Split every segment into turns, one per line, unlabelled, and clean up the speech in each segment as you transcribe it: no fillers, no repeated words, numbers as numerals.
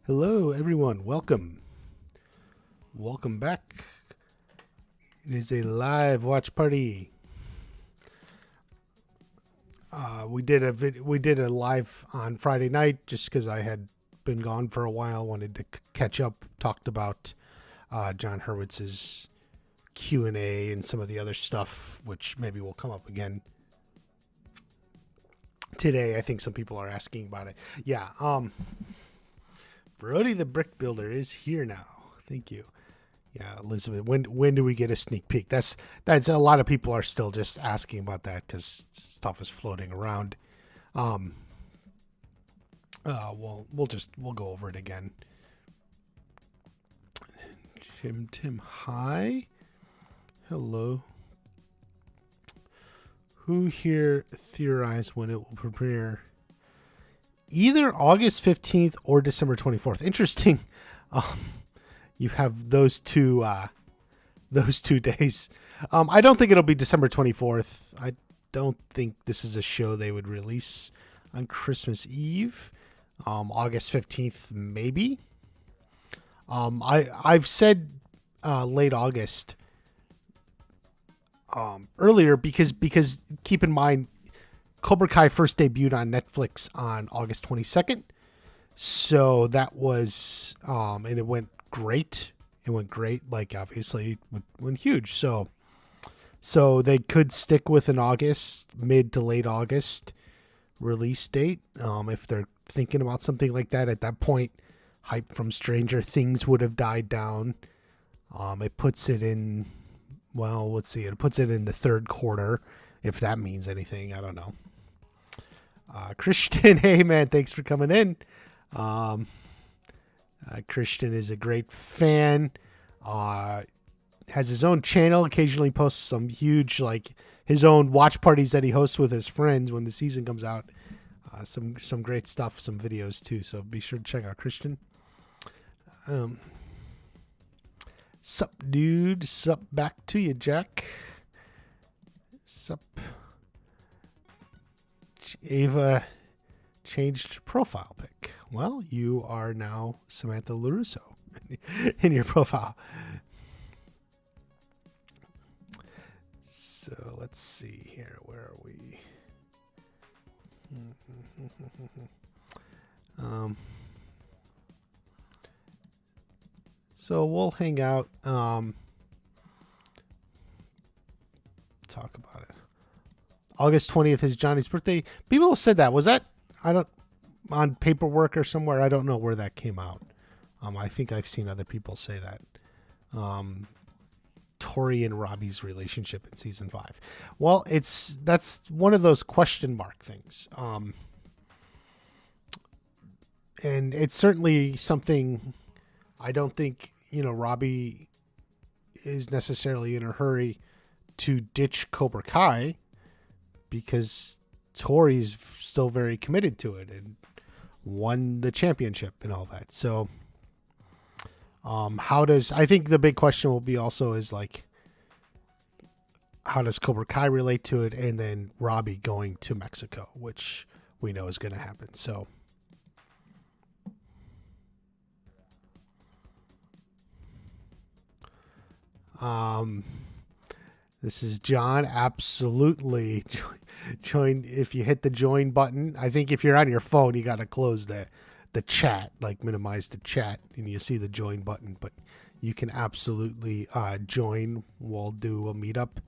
Hello, everyone. Welcome back. It is a live watch party. We did a live on Friday night just because I had been gone for a while. Wanted to catch up. Talked about John Hurwitz's Q&A and some of the other stuff, which maybe will come up again today. I think some people are asking about it. Yeah. Brody the Brick Builder is here now. Thank you. Yeah, Elizabeth. When do we get a sneak peek? That's a lot of people are still just asking about that because stuff is floating around. We'll go over it again. Tim, hi. Hello. Who here theorized when it will premiere? Either August 15th or December 24th. Interesting. You have those two days. I don't think it'll be December 24th. I don't think this is a show they would release on Christmas Eve. August 15th, maybe. I've said late August earlier because keep in mind, Cobra Kai first debuted on Netflix on August 22nd. So that was, and it went great. Like, obviously, it went huge. So they could stick with an August, mid to late August release date. If they're thinking about something like that at that point, hype from Stranger Things would have died down. It puts it in, well, let's see. It puts it in the third quarter, if that means anything. I don't know. Christian, hey man, thanks for coming in. Christian is a great fan. Has his own channel. Occasionally posts some huge, like his own watch parties that he hosts with his friends when the season comes out. Some great stuff, some videos too. So be sure to check out Christian. Sup, dude? Sup back to you, Jack. Sup. Ava changed profile pic. Well, you are now Samantha LaRusso in your profile. So let's see here. Where are we? So we'll hang out. Talk about it. August 20th is Johnny's birthday. People said that. Was that, on paperwork or somewhere? I don't know where that came out. I think I've seen other people say that. Tori and Robbie's relationship in season 5. Well, that's one of those question mark things. And it's certainly something I don't think, Robbie is necessarily in a hurry to ditch Cobra Kai, because Tori's still very committed to it and won the championship and all that. So, I think the big question will be also is like, how does Cobra Kai relate to it? And then Robbie going to Mexico, which we know is going to happen. So, this is John. Absolutely. Join if you hit the join button. I think if you're on your phone, you got to close the chat, like minimize the chat, and you see the join button. But you can absolutely join. We'll do a meetup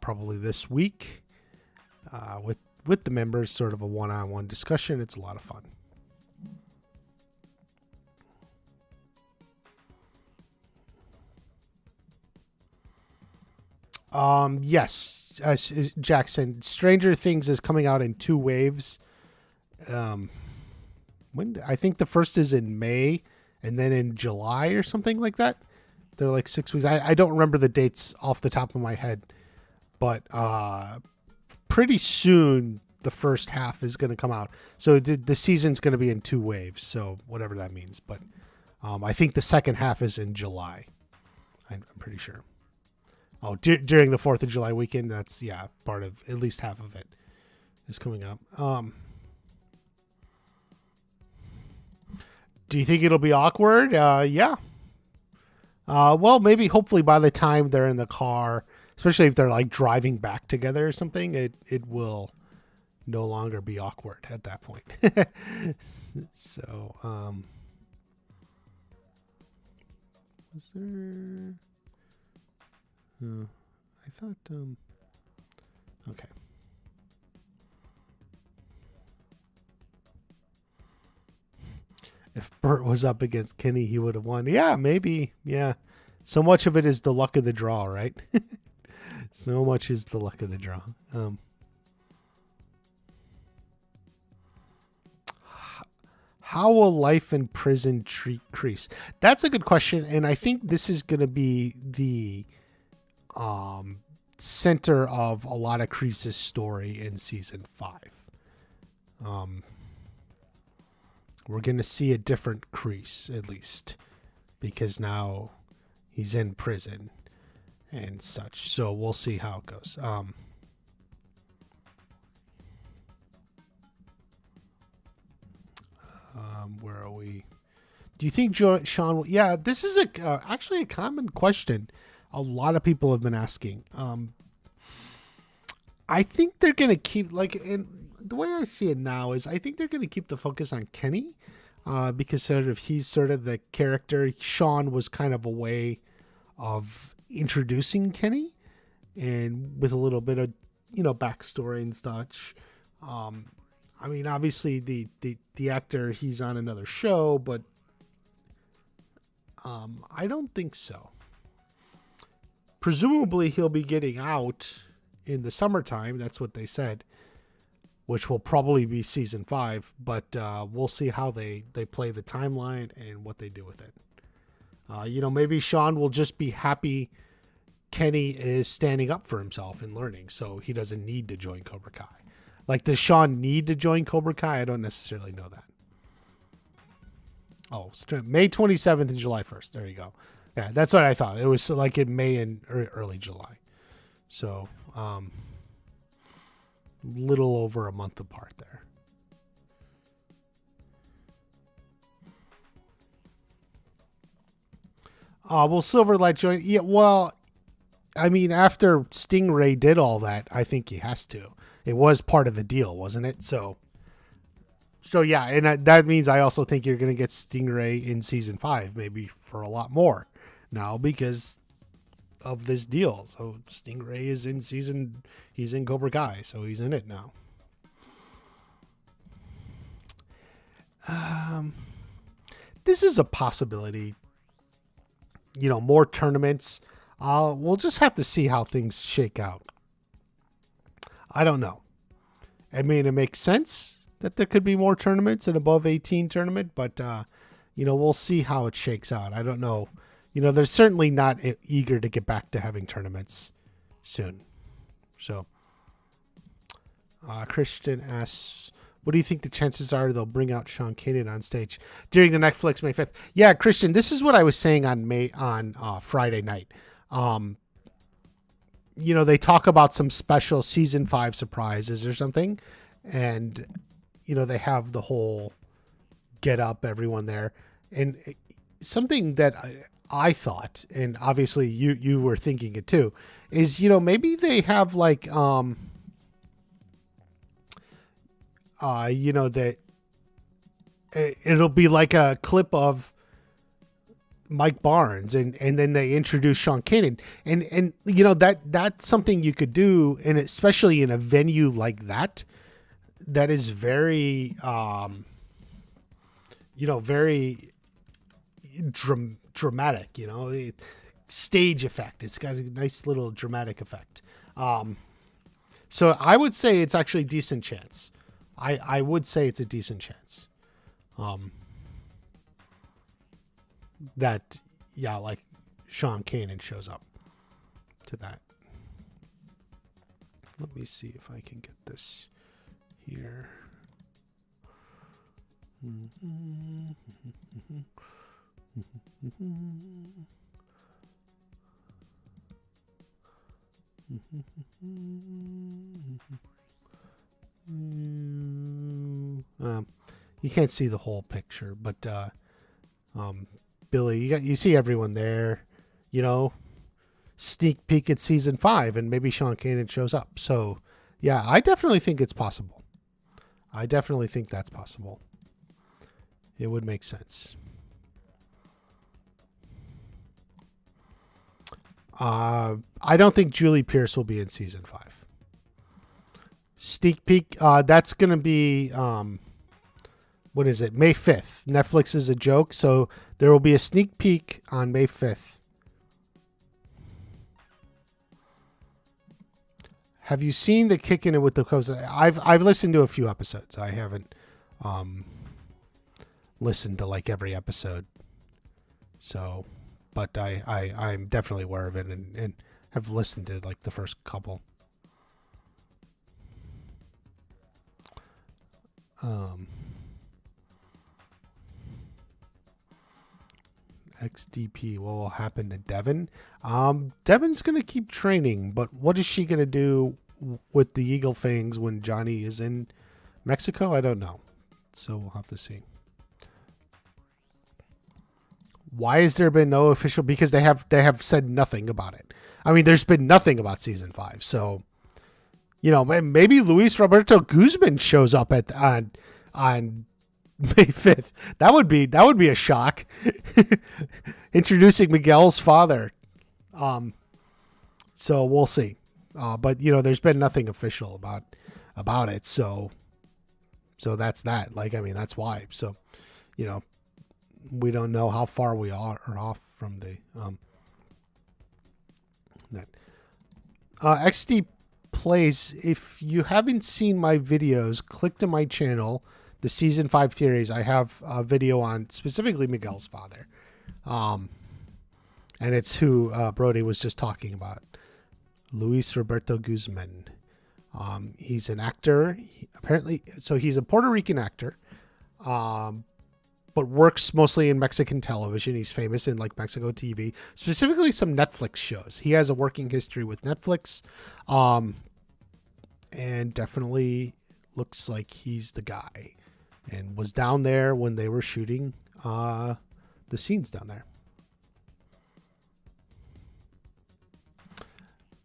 probably this week with the members, sort of a one-on-one discussion. It's a lot of fun. Yes, as Jackson, Stranger Things is coming out in 2 waves. When I think the first is in May, and then in July or something like that. They're like 6 weeks. I don't remember the dates off the top of my head, but pretty soon the first half is going to come out. So the season's going to be in 2 waves. So whatever that means, but I think the second half is in July. I'm pretty sure. Oh, during the 4th of July weekend, that's, part of, at least half of it is coming up. Do you think it'll be awkward? Yeah. Well, maybe hopefully by the time they're in the car, especially if they're like driving back together or something, it will no longer be awkward at that point. So, was there? I thought. Okay. If Burt was up against Kenny, he would have won. Yeah, maybe. Yeah. So much of it is the luck of the draw, right? So much is the luck of the draw. How will life in prison treat Kreese? That's a good question, and I think this is going to be the center of a lot of Kreese's story in season 5. We're going to see a different Kreese, at least, because now he's in prison and such. So we'll see how it goes. Where are we? Do you think Sean will... Yeah, this is actually a common question a lot of people have been asking. I think they're going to keep... and the way I see it now is I think they're going to keep the focus on Kenny because he's sort of the character. Sean was kind of a way of introducing Kenny and with a little bit of, backstory and such. I mean, obviously the actor, he's on another show, but I don't think so. Presumably he'll be getting out in the summertime. That's what they said, which will probably be season 5, but we'll see how they play the timeline and what they do with it. Maybe Sean will just be happy Kenny is standing up for himself and learning, so he doesn't need to join Cobra Kai. Like, does Sean need to join Cobra Kai? I don't necessarily know that. Oh, May 27th and July 1st. There you go. Yeah, that's what I thought. It was like in May and early July. So, little over a month apart there. Will Silverlight join? Yeah, well, I mean, after Stingray did all that, I think he has to. It was part of the deal, wasn't it? So yeah, and that means I also think you're going to get Stingray in season 5, maybe for a lot more now because of this deal. So Stingray is he's in Cobra Kai, so he's in it now. This is a possibility. More tournaments. We'll just have to see how things shake out. I don't know. I mean, it makes sense that there could be more tournaments, an above 18 tournament, but, we'll see how it shakes out. I don't know. They're certainly not eager to get back to having tournaments soon. So, Christian asks, what do you think the chances are they'll bring out Sean Kanan on stage during the Netflix May 5th? Yeah, Christian, this is what I was saying on Friday night. They talk about some special season 5 surprises or something. And, they have the whole get up, everyone there. And something that I thought, and obviously you were thinking it too, is, maybe they have like, that it'll be like a clip of Mike Barnes and then they introduce Sean Kanan and that's something you could do, and especially in a venue like that is very very dramatic, stage effect. It's got a nice little dramatic effect. So I would say it's actually a decent chance. I would say it's a decent chance. That, like Sean Kanan shows up to that. Let me see if I can get this here. You can't see the whole picture, but Billy, you see everyone there, you know, sneak peek at season 5, and maybe Sean Kanan shows up. So, yeah, I definitely think it's possible. I definitely think that's possible. It would make sense. I don't think Julie Pierce will be in season 5. Sneak peek, that's going to be, what is it? May 5th. Netflix is a joke. So there will be a sneak peek on May 5th. Have you seen the Kicking It with the Coast? I've listened to a few episodes. I haven't listened to like every episode. So, but I'm definitely aware of it and have listened to like the first couple. XDP, what will happen to Devin? Devin's going to keep training, but what is she going to do with the Eagle Fangs when Johnny is in Mexico? I don't know. So we'll have to see. Why has there been no official? Because they have said nothing about it. I mean, there's been nothing about season 5. So, you know, maybe Luis Roberto Guzman shows up on May 5th. That would be a shock. Introducing Miguel's father. So we'll see. But you know, there's been nothing official about it. So that's that. Like, I mean, that's why. So, you know, we don't know how far we are off from the that. XD plays. If you haven't seen my videos, click to my channel, the season 5 theories. I have a video on specifically Miguel's father. And it's who Brody was just talking about. Luis Roberto Guzman. He's an actor. Apparently, so he's a Puerto Rican actor, but works mostly in Mexican television. He's famous in like Mexico TV, specifically some Netflix shows. He has a working history with Netflix, and definitely looks like he's the guy, and was down there when they were shooting the scenes down there.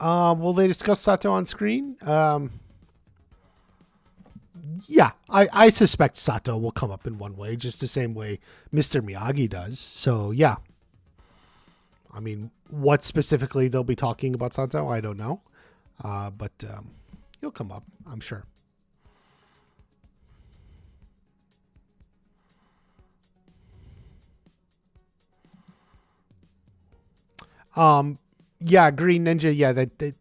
Will they discuss Sato on screen? Yeah, I suspect Sato will come up in one way, just the same way Mr. Miyagi does. So, yeah. I mean, what specifically they'll be talking about Sato, I don't know. But he'll come up, I'm sure. Yeah, Green Ninja, yeah, that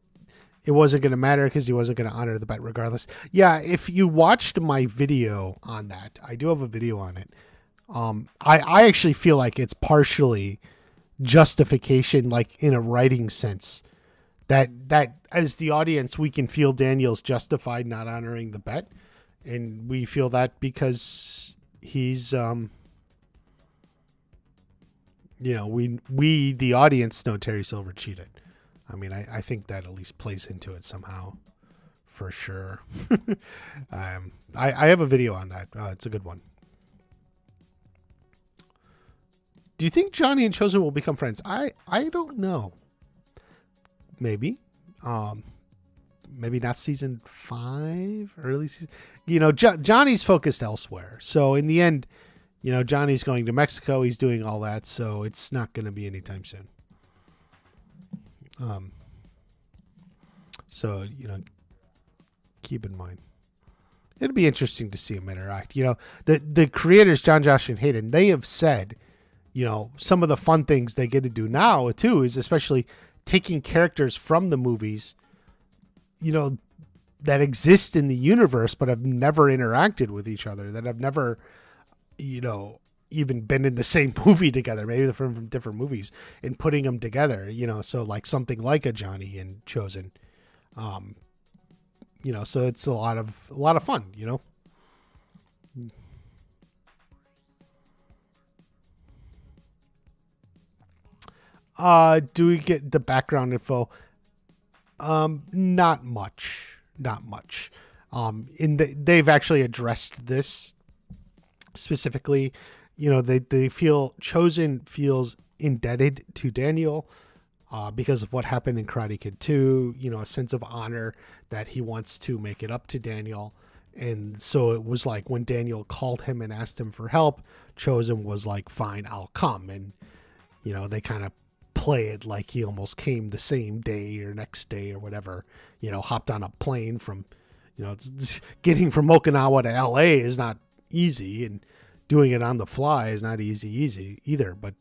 it wasn't going to matter because he wasn't going to honor the bet regardless. Yeah, if you watched my video on that, I do have a video on it. I actually feel like it's partially justification, like in a writing sense, that as the audience, we can feel Daniel's justified not honoring the bet. And we feel that because he's, you know, we, the audience, know Terry Silver cheated. I mean, I think that at least plays into it somehow, for sure. I have a video on that. It's a good one. Do you think Johnny and Chozen will become friends? I don't know. Maybe. Maybe not season 5, early season. You know, Johnny's focused elsewhere. So in the end, you know, Johnny's going to Mexico. He's doing all that. So it's not going to be anytime soon. So, you know, keep in mind. It'd be interesting to see them interact. You know, the creators, John, Josh, and Hayden, they have said, you know, some of the fun things they get to do now, too, is especially taking characters from the movies, you know, that exist in the universe but have never interacted with each other, that have never, you know, even been in the same movie together, maybe they're from different movies, and putting them together, you know, so like something like a Johnny and Chozen, you know, so it's a lot of fun, you know. Do we get the background info? Not much. They've actually addressed this specifically. they feel Chozen feels indebted to Daniel because of what happened in Karate Kid 2, a sense of honor that he wants to make it up to Daniel. And so it was like when Daniel called him and asked him for help, Chozen was like, fine, I'll come. And, they kind of play it like he almost came the same day or next day or whatever, hopped on a plane from, getting from Okinawa to LA is not easy, and doing it on the fly is not easy either. But,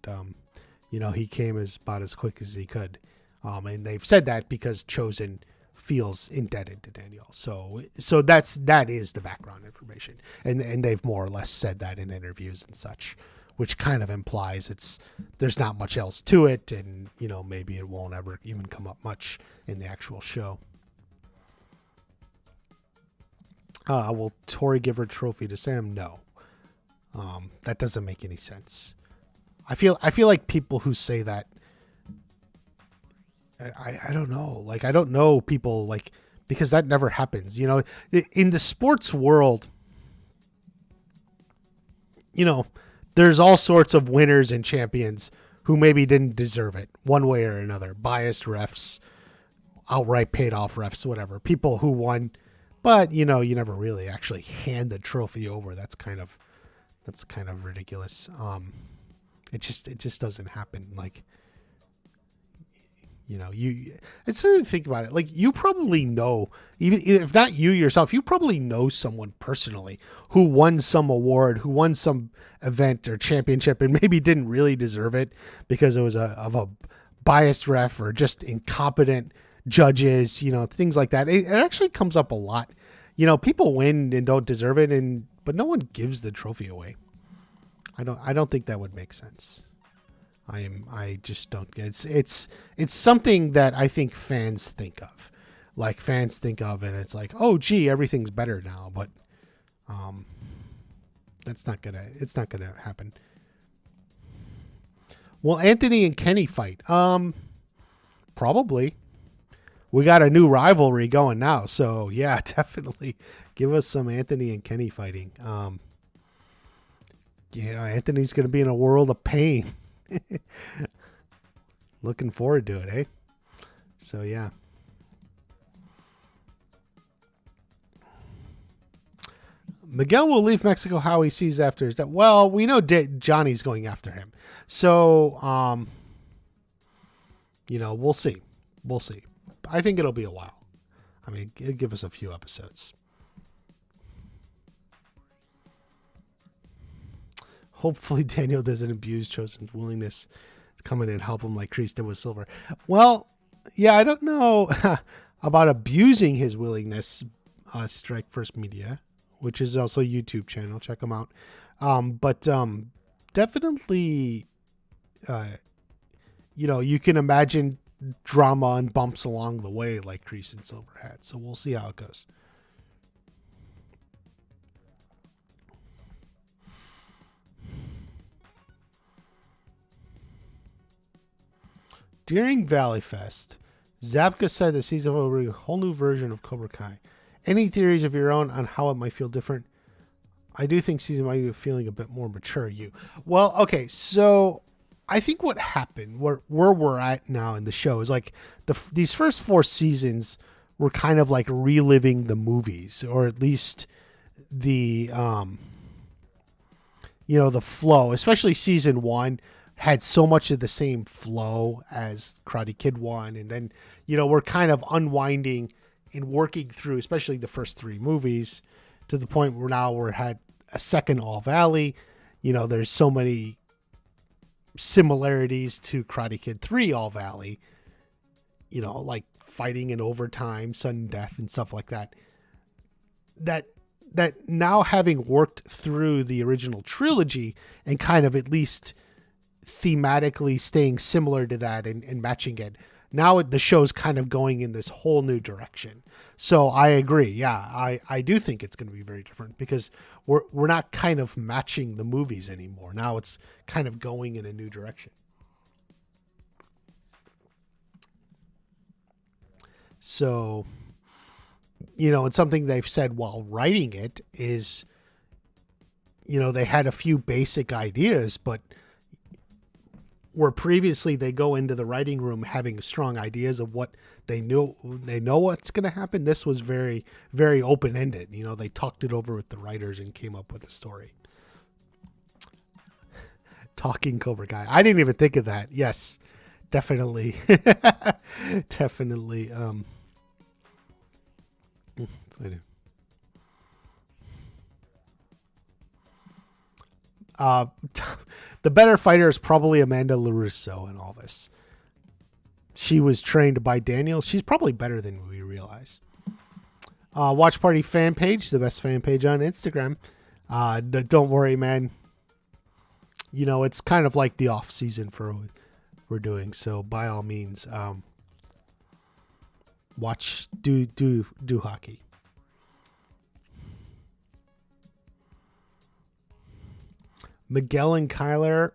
he came about as quick as he could. And they've said that because Chozen feels indebted to Daniel. So that is the background information. And they've more or less said that in interviews and such, which kind of implies there's not much else to it, and maybe it won't ever even come up much in the actual show. Will Tori give her trophy to Sam? No. That doesn't make any sense. I feel like people who say that, I don't know. Like, I don't know people, like, because that never happens. In the sports world, there's all sorts of winners and champions who maybe didn't deserve it one way or another. Biased refs, outright paid off refs, whatever. People who won, but you never really actually hand the trophy over. That's kind of ridiculous. It just doesn't happen. Like, it's something to think about it. Like, you probably know, even if not you yourself, you probably know someone personally who won some award, who won some event or championship, and maybe didn't really deserve it because it was of a biased ref or just incompetent judges, things like that. It actually comes up a lot. People win and don't deserve it, but no one gives the trophy away. I don't think that would make sense. I just don't get it. It's something that I think fans think of. Like, fans think of, and it's like, oh gee, everything's better now, but it's not gonna happen. Will Anthony and Kenny fight? Probably. We got a new rivalry going now, so yeah, definitely give us some Anthony and Kenny fighting. Anthony's gonna be in a world of pain. Looking forward to it, eh? So yeah. Miguel will leave Mexico how he sees after his death. Well, we know Johnny's going after him. So, we'll see. We'll see. I think it'll be a while. I mean, it'll give us a few episodes. Hopefully Daniel doesn't abuse Chozen's willingness to come in and help him like Kreese did with Silver. Well, yeah, I don't know about abusing his willingness. Strike First Media, which is also a YouTube channel. Check them out. But definitely, you can imagine drama and bumps along the way like Kreese and Silver had. So we'll see how it goes. During Valley Fest, Zabka said the season will be a whole new version of Cobra Kai. Any theories of your own on how it might feel different? I do think season might be feeling a bit more mature. Well, okay, so I think what happened, where we're at now in the show, is like these first 4 seasons were kind of like reliving the movies, or at least the the flow. Especially season 1 had so much of the same flow as Karate Kid 1, and then we're kind of unwinding and working through, especially the first 3 movies, to the point where now we're had a second All Valley. There's so many similarities to Karate Kid 3 All Valley, like fighting in overtime, sudden death, and stuff like that. That now, having worked through the original trilogy and kind of at least thematically staying similar to that and matching it, now the show's kind of going in this whole new direction. So I agree. Yeah, I do think it's going to be very different because we're not kind of matching the movies anymore. Now it's kind of going in a new direction. So, and something they've said while writing it is, they had a few basic ideas, but where previously they go into the writing room having strong ideas of what they know what's going to happen. This was very, very open-ended. They talked it over with the writers and came up with a story. Talking Cobra Kai. I didn't even think of that. Yes, definitely. Definitely. The better fighter is probably Amanda LaRusso in all this. She was trained by Daniel. She's probably better than we realize. Watch Party fan page, the best fan page on Instagram. Don't worry, man. It's kind of like the off season for what we're doing. So by all means, watch, do hockey. Miguel and Kyler.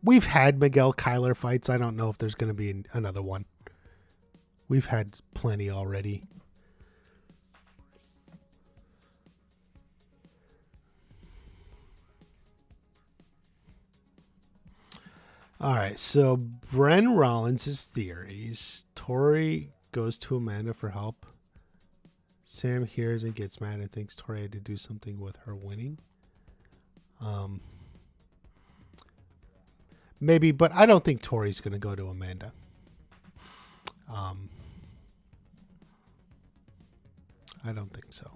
We've had Miguel Kyler fights. I don't know if there's going to be another one. We've had plenty already. All right, so Bren Rollins' theories. Tori goes to Amanda for help. Sam hears and gets mad and thinks Tori had to do something with her winning. Maybe, but I don't think Tori's going to go to Amanda. I don't think so.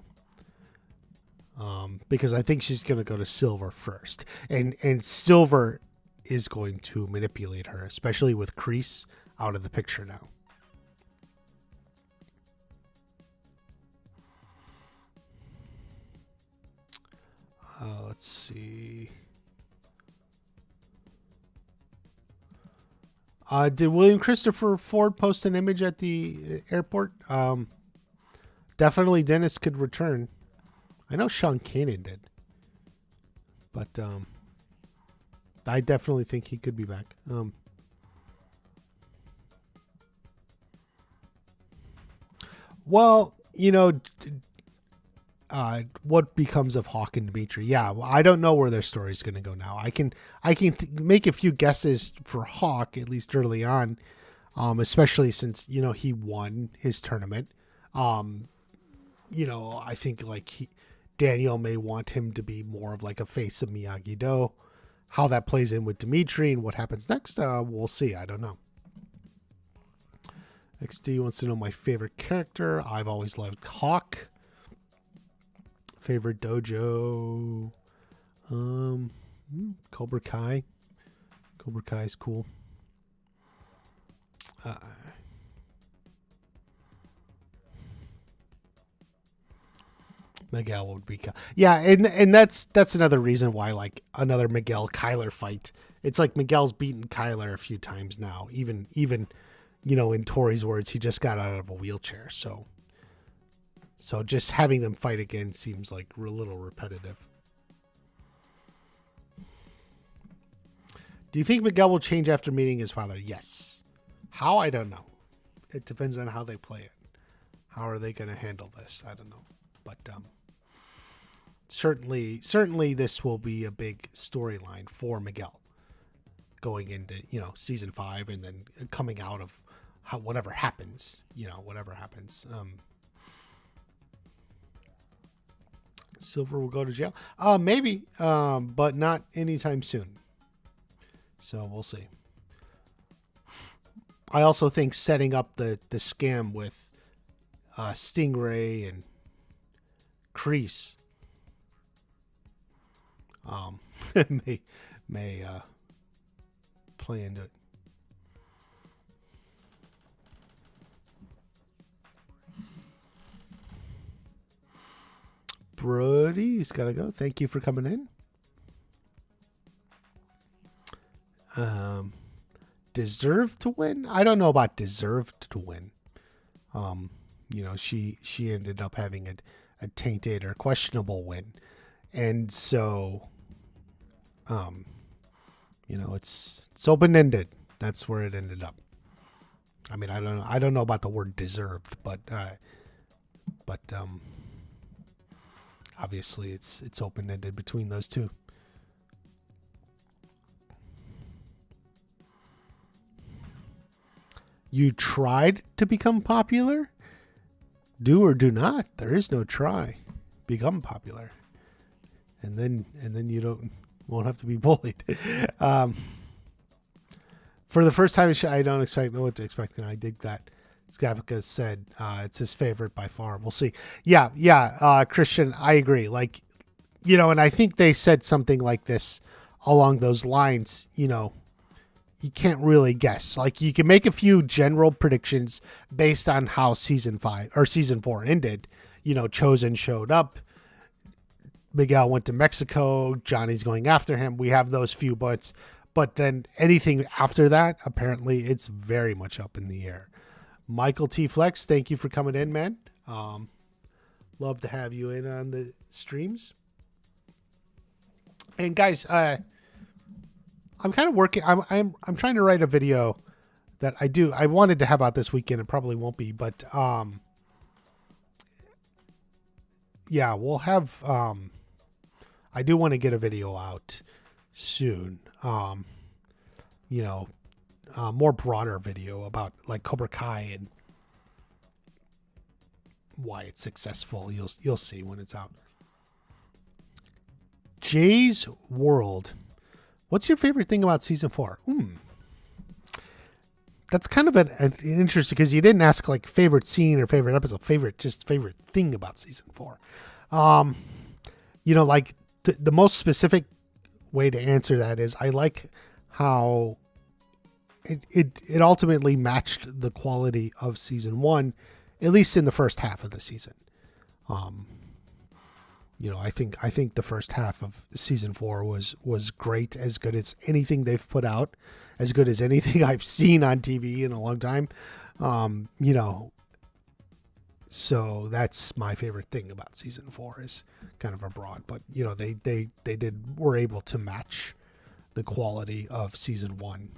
Because I think she's going to go to Silver first. And Silver is going to manipulate her, especially with Kreese out of the picture now. Let's see. Did William Christopher Ford post an image at the airport? Definitely Dennis could return. I know Sean Kanan did. But I definitely think he could be back. Well, what becomes of Hawk and Dimitri? Yeah, well, I don't know where their story's going to go now. I can make a few guesses for Hawk, at least early on, especially since he won his tournament. I think Daniel may want him to be more of like a face of Miyagi-Do. How that plays in with Dimitri and what happens next, we'll see. I don't know. XD wants to know my favorite character. I've always loved Hawk. Favorite dojo. Cobra Kai. Cobra Kai is cool. Miguel would be, yeah, and that's another reason why another Miguel Kyler fight. It's like Miguel's beaten Kyler a few times now. Even in Tori's words, he just got out of a wheelchair. So just having them fight again seems like a little repetitive. Do you think Miguel will change after meeting his father? Yes. How? I don't know. It depends on how they play it. How are they going to handle this? I don't know. But certainly this will be a big storyline for Miguel going into, season 5 and then coming out of whatever happens. Silver will go to jail. Maybe, but not anytime soon. So we'll see. I also think setting up the scam with Stingray and Kreese may play into it. Brody's got to go. Thank you for coming in. Deserved to win? I don't know about deserved to win. She ended up having a tainted or questionable win. And so, it's open-ended. That's where it ended up. I mean, I don't know about the word deserved, but obviously it's open-ended between those two. You tried to become popular? Do or do not. There is no try. Become popular. And then you won't have to be bullied. For the first time, I don't know what to expect, and I dig that. Skavika said it's his favorite by far. We'll see. Yeah. Christian, I agree. Like, and I think they said something like this along those lines. You can't really guess. Like, you can make a few general predictions based on how season 4 ended. Chozen showed up. Miguel went to Mexico. Johnny's going after him. We have those few buts. But then anything after that, apparently, it's very much up in the air. Michael T. Flex, thank you for coming in, man. Love to have you in on the streams. And guys, I'm kind of working. I'm trying to write a video that I wanted to have out this weekend. It probably won't be, but yeah, we'll have. I do want to get a video out soon. More broader video about like Cobra Kai and why it's successful. You'll see when it's out. Jay's World. What's your favorite thing about season 4? That's kind of an interesting, because you didn't ask like favorite scene or favorite episode, favorite thing about season 4. Like the most specific way to answer that is I like how it ultimately matched the quality of season 1, at least in the first half of the season. I think the first half of season 4 was great, as good as anything they've put out, as good as anything I've seen on TV in a long time. So that's my favorite thing about season 4, is kind of abroad, but they were able to match the quality of season 1,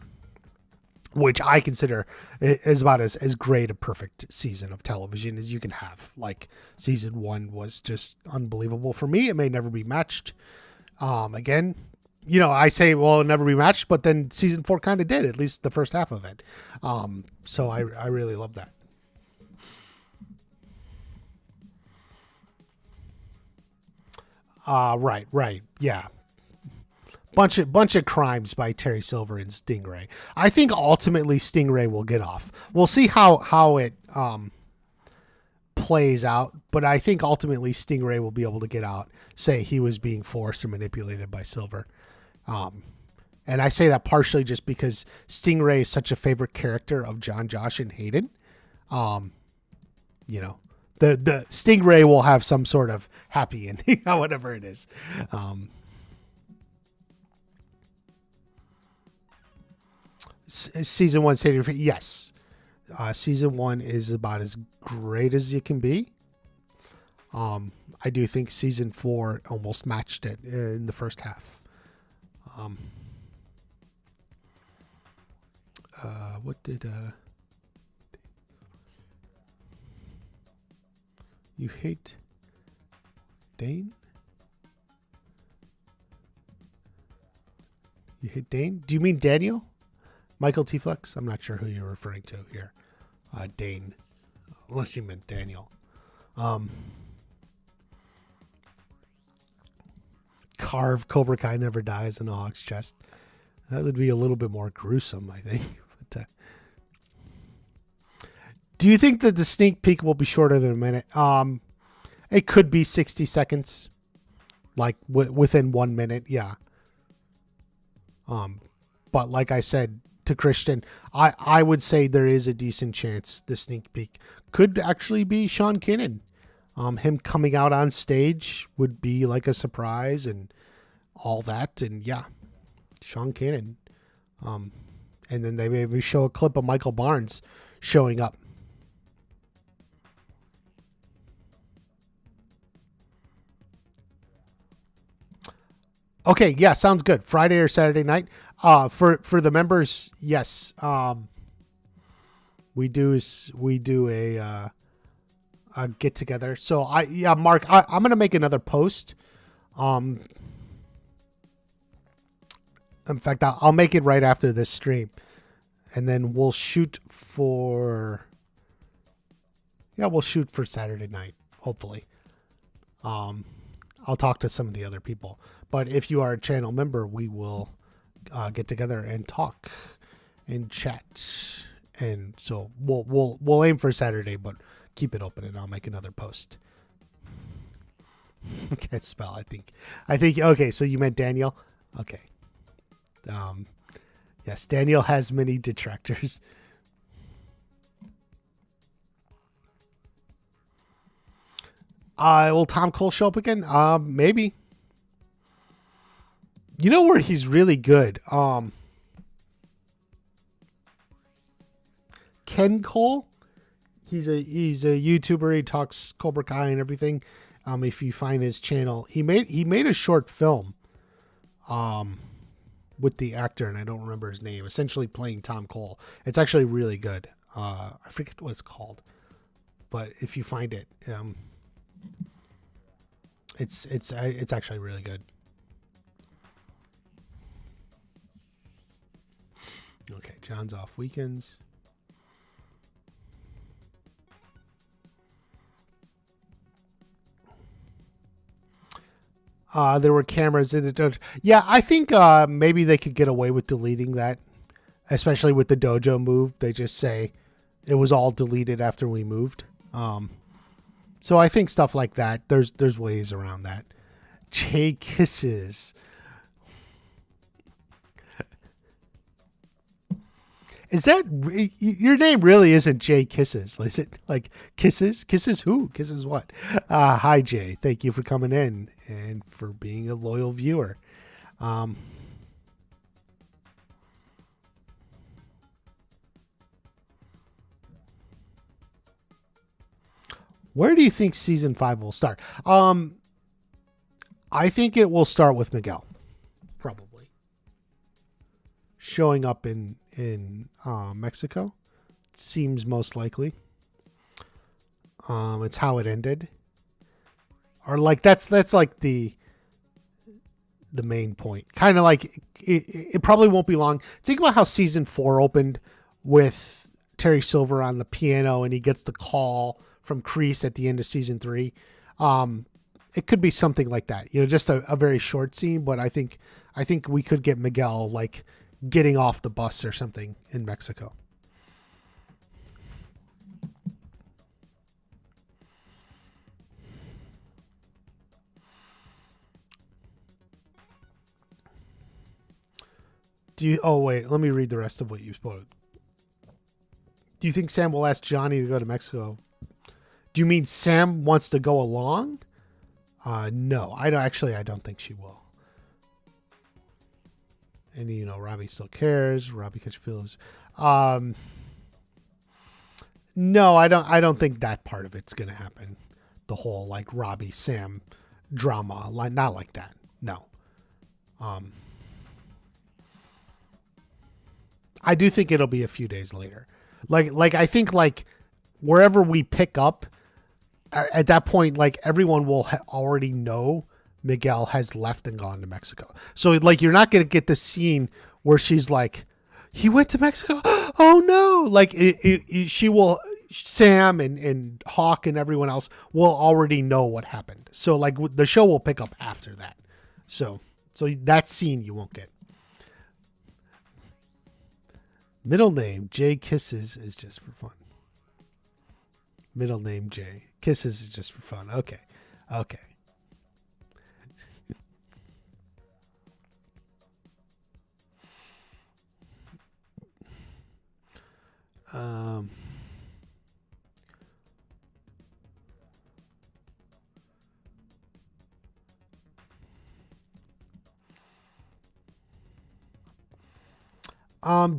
which I consider is about as great a perfect season of television as you can have. Like, season 1 was just unbelievable for me. It may never be matched. Again, I say, well, it'll never be matched, but then season 4 kind of did, at least the first half of it. So I really love that. Right. Yeah. Bunch of crimes by Terry Silver and Stingray. I think ultimately Stingray will get off. We'll see how it plays out, but I think ultimately Stingray will be able to get out, say he was being forced or manipulated by Silver. And I say that partially just because Stingray is such a favorite character of John, Josh, and Hayden. The Stingray will have some sort of happy ending, whatever it is. Season 1, yes. Season 1 is about as great as you can be. I do think season 4 almost matched it in the first half. What did you hate Dane? You hate Dane? Do you mean Daniel? Michael T. Flex? I'm not sure who you're referring to here. Dane. Unless you meant Daniel. Carve Cobra Kai never dies in a hawk's chest. That would be a little bit more gruesome, I think. But, do you think that the sneak peek will be shorter than a minute? It could be 60 seconds. Like within 1 minute, yeah. But like I said to Christian, I would say there is a decent chance the sneak peek could actually be Sean Kinnan. Him coming out on stage would be like a surprise and all that. And yeah, Sean Kinnan. And then they maybe show a clip of Michael Barnes showing up. Okay, yeah, sounds good. Friday or Saturday night. For the members, yes. We do get together. So Mark, I'm gonna make another post. In fact, I'll make it right after this stream, and then we'll shoot for Saturday night, hopefully. I'll talk to some of the other people, but if you are a channel member, we will get together and talk and chat. And so we'll aim for Saturday, but keep it open, and I'll make another post. Can't spell. I think. Okay, so you meant Daniel. Okay. Yes, Daniel has many detractors. Will Tom Cole show up again? Maybe. You know where he's really good? Ken Cole. He's a YouTuber. He talks Cobra Kai and everything. If you find his channel, he made a short film with the actor, and I don't remember his name, essentially playing Tom Cole. It's actually really good. I forget what it's called, but if you find it, it's actually really good. Okay, John's off weekends. There were cameras in it. Yeah, I think maybe they could get away with deleting that, especially with the Dojo move. They just say it was all deleted after we moved. So I think stuff like that, there's ways around that. Jay Kisses. Is that your name? Really isn't Jay Kisses? Is it like Kisses? Kisses who? Kisses what? Hi Jay, thank you for coming in and for being a loyal viewer. Where do you think season 5 will start? I think it will start with Miguel, probably showing up in Mexico. Seems most likely. It's how it ended, or like that's like the main point. Kind of like it probably won't be long. Think about how season 4 opened with Terry Silver on the piano, and he gets the call from Kreese at the end of season 3. It could be something like that, just a very short scene. But I think we could get Miguel like getting off the bus or something in Mexico. Wait, let me read the rest of what you spoke. Do you think Sam will ask Johnny to go to Mexico? Do you mean Sam wants to go along? No, I don't think she will. And Robbie still cares. Robbie Catchfield. No, I don't think that part of it's gonna happen. The whole like Robbie Sam drama, like not like that. No. I do think it'll be a few days later. Like I think like wherever we pick up at that point, like everyone will already know Miguel has left and gone to Mexico. So like you're not going to get the scene where she's like, he went to Mexico. Oh no. Like she will, Sam and Hawk and everyone else will already know what happened. So like the show will pick up after that. So that scene you won't get. Middle name Jay Kisses is just for fun. Middle name Jay Kisses is just for fun. Okay.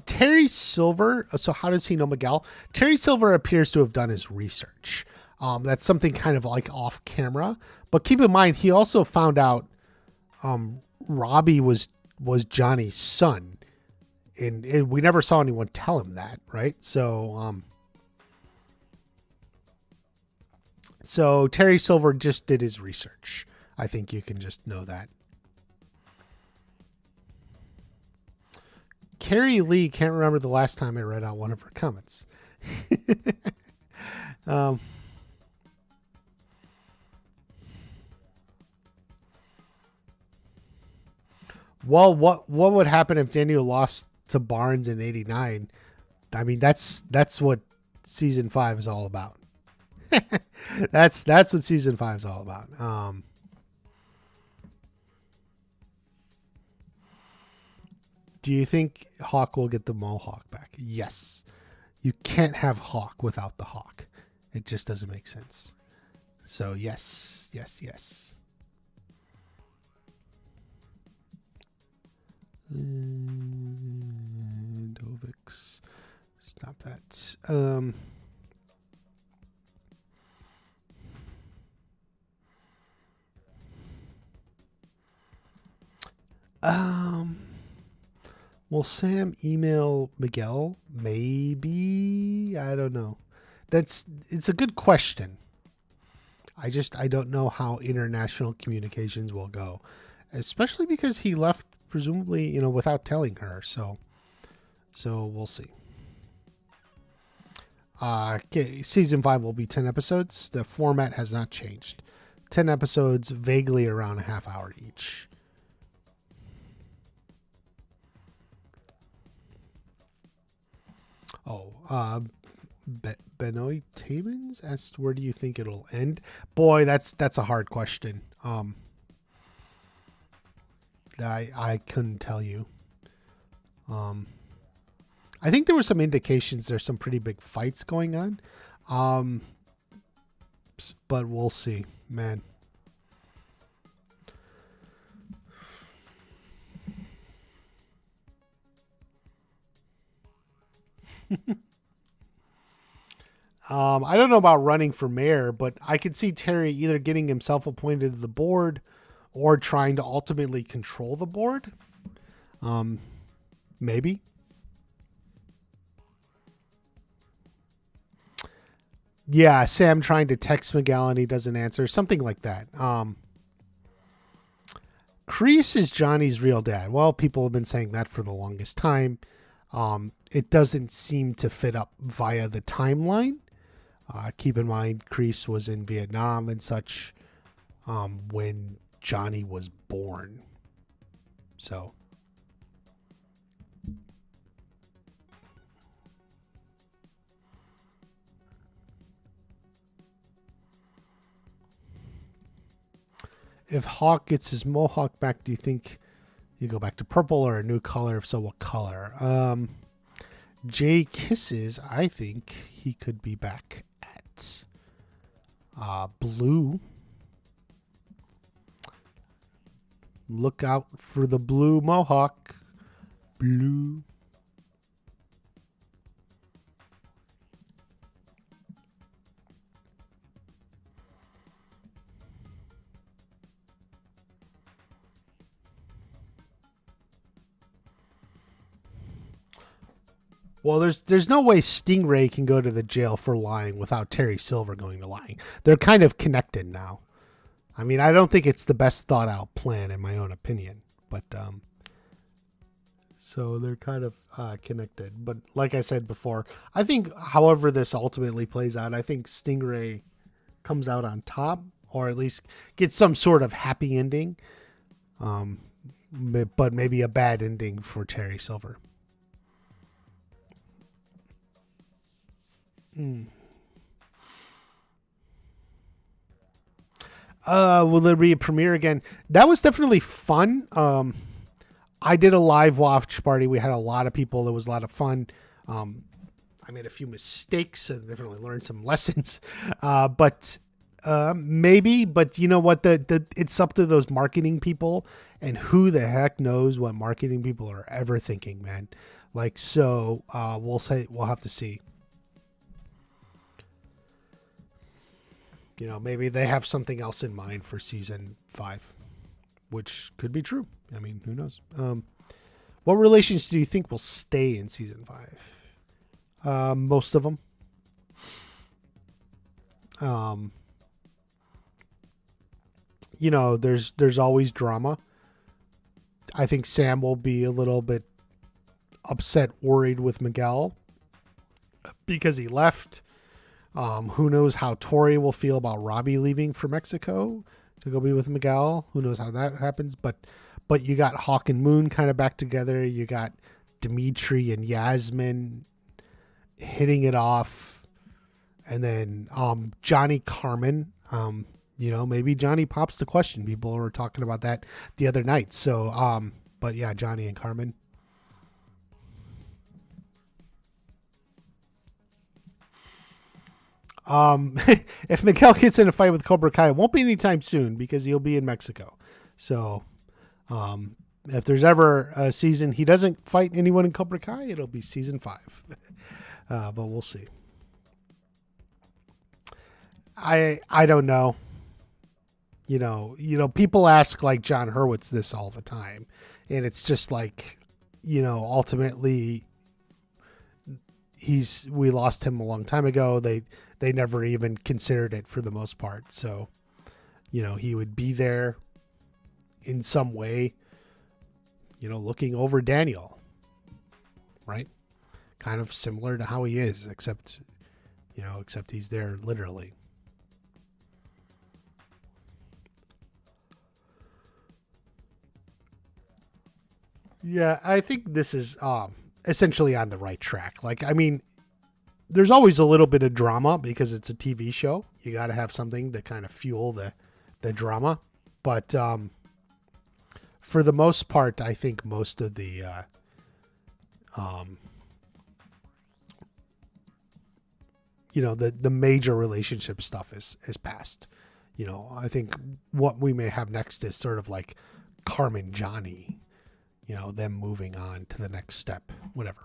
Terry Silver. So how does he know Miguel? Terry Silver appears to have done his research. That's something kind of like off camera, but keep in mind, he also found out, Robbie was Johnny's son, and we never saw anyone tell him that. Right. So, So Terry Silver just did his research. I think you can just know that. Carrie Lee can't remember the last time I read out one of her comments. Well, what would happen if Daniel lost to Barnes in '89? I mean, that's what season 5 is all about. that's what season 5 is all about. Do you think Hawk will get the Mohawk back? Yes. You can't have Hawk without the Hawk. It just doesn't make sense. So yes. Dovix. Stop that. Will Sam email Miguel? Maybe. I don't know. It's a good question. I don't know how international communications will go, especially because he left presumably, without telling her. So we'll see. Okay, season 5 will be 10 episodes. The format has not changed. 10 episodes, vaguely around a half hour each. Benoit Tamans asked, where do you think it'll end? Boy, that's a hard question. I couldn't tell you. I think there were some indications there's some pretty big fights going on. But we'll see, man. I don't know about running for mayor, but I could see Terry either getting himself appointed to the board or trying to ultimately control the board. Maybe. Yeah, Sam trying to text Miguel and he doesn't answer. Something like that. Kreese is Johnny's real dad. Well, people have been saying that for the longest time. It doesn't seem to fit up via the timeline. Keep in mind, Kreese was in Vietnam and such when Johnny was born. So. If Hawk gets his Mohawk back, do you think you go back to purple or a new color? If so, what color? Jay Kisses, I think he could be back at blue. Look out for the blue Mohawk. Blue. Well, there's no way Stingray can go to the jail for lying without Terry Silver going to lying. They're kind of connected now. I mean, I don't think it's the best thought out plan in my own opinion, but so they're kind of connected. But like I said before, I think however this ultimately plays out, I think Stingray comes out on top or at least gets some sort of happy ending. But maybe a bad ending for Terry Silver. Will there be a premiere again? That was definitely fun. I did a live watch party. We had a lot of people. There was a lot of fun. I made a few mistakes and definitely learned some lessons. But maybe. But you know what? It's up to those marketing people, and who the heck knows what marketing people are ever thinking, man. Like so, we'll have to see. You know, maybe they have something else in mind for season 5, which could be true. I mean, who knows? What relations do you think will stay in season 5? Most of them. there's always drama. I think Sam will be a little bit upset, worried with Miguel because he left. Who knows how Tori will feel about Robbie leaving for Mexico to go be with Miguel. Who knows how that happens? But you got Hawk and Moon kind of back together. You got Dimitri and Yasmin hitting it off. And then Johnny Carmen. Maybe Johnny pops the question. People were talking about that the other night. So, but yeah, Johnny and Carmen. If Miguel gets in a fight with Cobra Kai, it won't be anytime soon because he'll be in Mexico. So, if there's ever a season he doesn't fight anyone in Cobra Kai, it'll be season 5. But we'll see. I don't know. People ask like John Hurwitz this all the time, and it's just like, ultimately we lost him a long time ago. They never even considered it for the most part. So, he would be there in some way, looking over Daniel, right? Kind of similar to how he is, except he's there literally. Yeah, I think this is essentially on the right track. Like, I mean, there's always a little bit of drama because it's a TV show. You got to have something to kind of fuel the drama. But for the most part, I think most of the the major relationship stuff is past. I think what we may have next is sort of like Carmen Johnny, them moving on to the next step, whatever.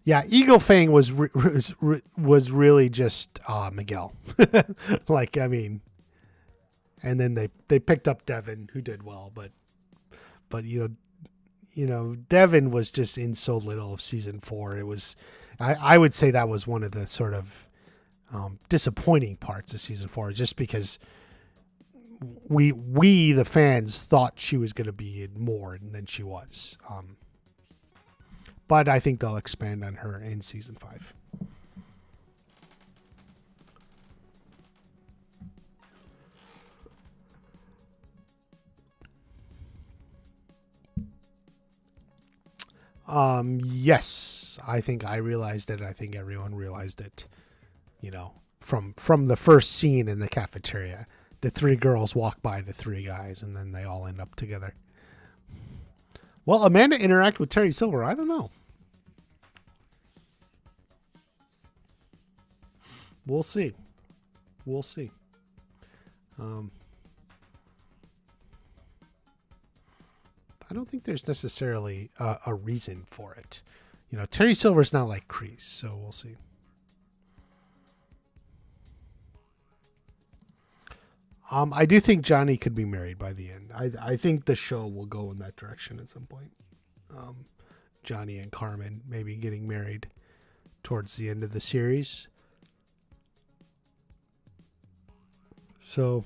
Yeah, Eagle Fang was really just Miguel. Like, I mean, and then they picked up Devin, who did well, but Devin was just in so little of season 4. It was, I would say that was one of the sort of disappointing parts of season 4, just because we the fans thought she was going to be in more than she was. But I think they'll expand on her in season 5. Yes, I think I realized it. I think everyone realized it. From the first scene in the cafeteria, the 3 girls walk by the 3 guys, and then they all end up together. Well, Amanda interact with Terry Silver. I don't know. We'll see. We'll see. I don't think there's necessarily a reason for it. Terry Silver's not like Kreese, so we'll see. I do think Johnny could be married by the end. I think the show will go in that direction at some point. Johnny and Carmen maybe getting married towards the end of the series. So,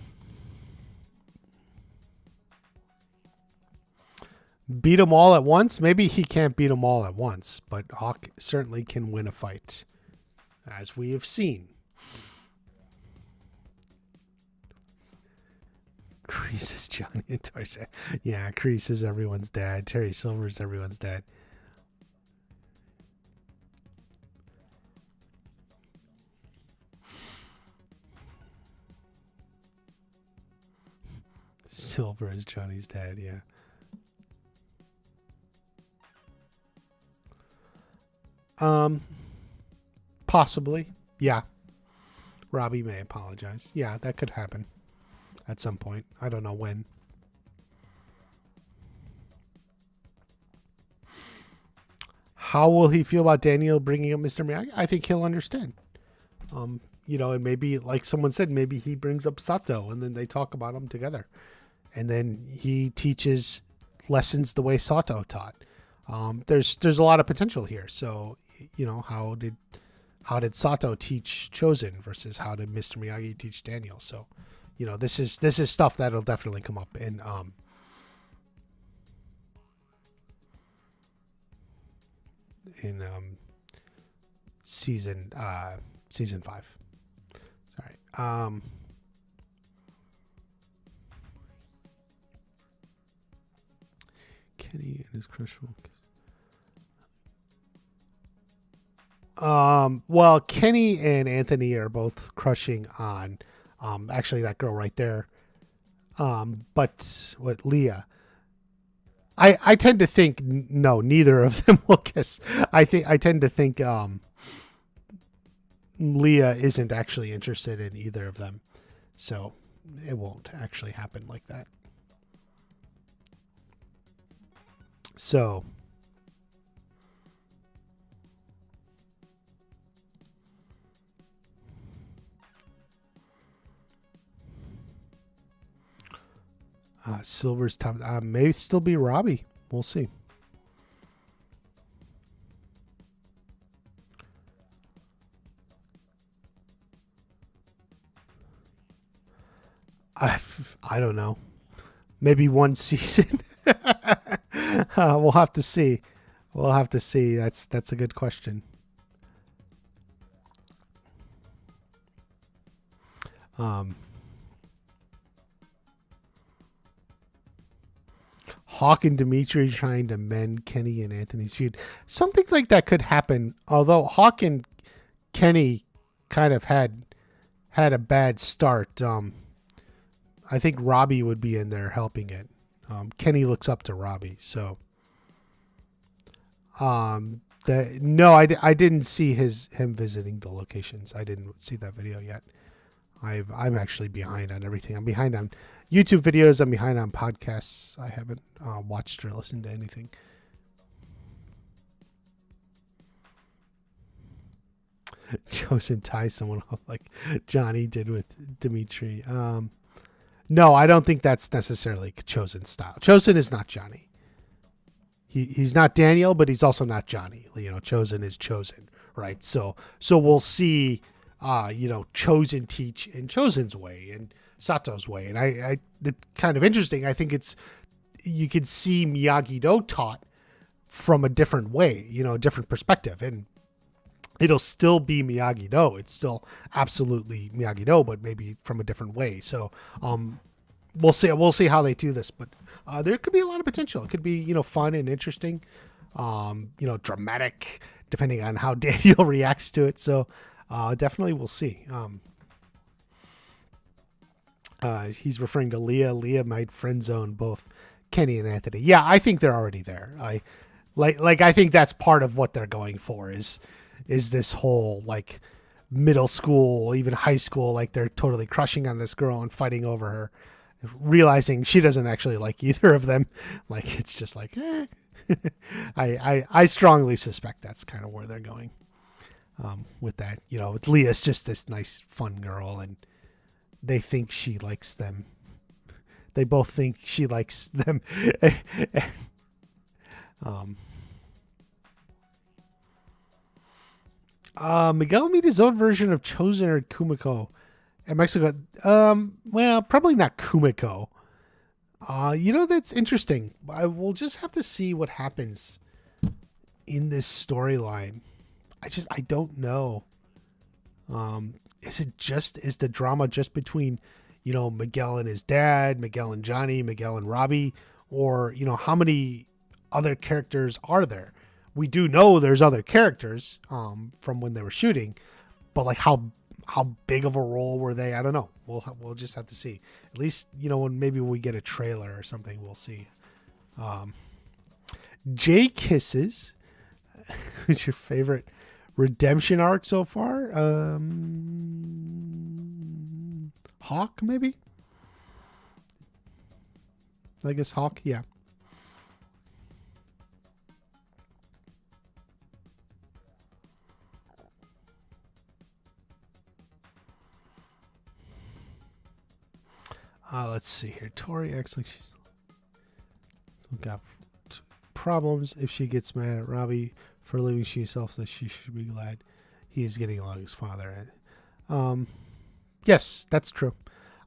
beat them all at once? Maybe he can't beat them all at once, but Hawk certainly can win a fight, as we have seen. Kreese is Johnny and Tarzan. Yeah, Kreese is everyone's dad. Terry Silver is everyone's dad. Silver is Johnny's dad, yeah. Possibly. Yeah. Robbie may apologize. Yeah, that could happen at some point. I don't know when. How will he feel about Daniel bringing up Mr. Miyagi? I think he'll understand. And maybe, like someone said, maybe he brings up Sato and then they talk about him together. And then he teaches lessons the way Sato taught. There's a lot of potential here. So, how did how did Sato teach Chozen versus how did Mr. Miyagi teach Daniel? So, this is stuff that'll definitely come up in season 5. Sorry. Kenny and his crush focus. Well, Kenny and Anthony are both crushing on actually that girl right there. But what, Leah? I tend to think no, neither of them will kiss. I tend to think Leah isn't actually interested in either of them. So it won't actually happen like that. So Silver's top may still be Robbie. We'll see. I don't know. Maybe one season. We'll have to see. That's a good question. Hawk and Dimitri trying to mend Kenny and Anthony's feud. Something like that could happen. Although Hawk and Kenny kind of had a bad start. I think Robbie would be in there helping it. Kenny looks up to Robbie, so no, I didn't see him visiting the locations. I didn't see that video yet. I'm actually behind on everything. I'm behind on YouTube videos. I'm behind on podcasts. I haven't watched or listened to anything. Chosen ties someone off like Johnny did with Dimitri. No, I don't think that's necessarily Chosen style. Chosen is not Johnny. He's not Daniel, but he's also not Johnny. Chosen is Chosen, right? So we'll see, Chosen teach in Chosen's way and Sato's way. And it's kind of interesting. I think you can see Miyagi-Do taught from a different way, a different perspective. And it'll still be Miyagi-Do. It's still absolutely Miyagi-Do, but maybe from a different way. So, we'll see. We'll see how they do this, but there could be a lot of potential. It could be, fun and interesting, dramatic, depending on how Daniel reacts to it. So, definitely we'll see. He's referring to Leah. Leah might friend zone both Kenny and Anthony. Yeah, I think they're already there. I think that's part of what they're going for is this whole middle school, even high school, they're totally crushing on this girl and fighting over her, realizing she doesn't actually like either of them. It's just I strongly suspect that's kind of where they're going with that. Leah's just this nice, fun girl, and they think she likes them. They both think she likes them. Miguel made his own version of Chozen or Kumiko in Mexico. Well, probably not Kumiko. That's interesting. We'll just have to see what happens in this storyline. I don't know. Is the drama just between, Miguel and his dad, Miguel and Johnny, Miguel and Robbie, or, how many other characters are there? We do know there's other characters from when they were shooting, but how big of a role were they? I don't know. We'll just have to see. At least when maybe we get a trailer or something, we'll see. Jay Kisses. Who's your favorite redemption arc so far? Hawk, maybe. I guess Hawk. Yeah. Let's see here. Tori acts like she's got problems. If she gets mad at Robbie for leaving herself, that she should be glad. he is getting along with his father. Yes, that's true.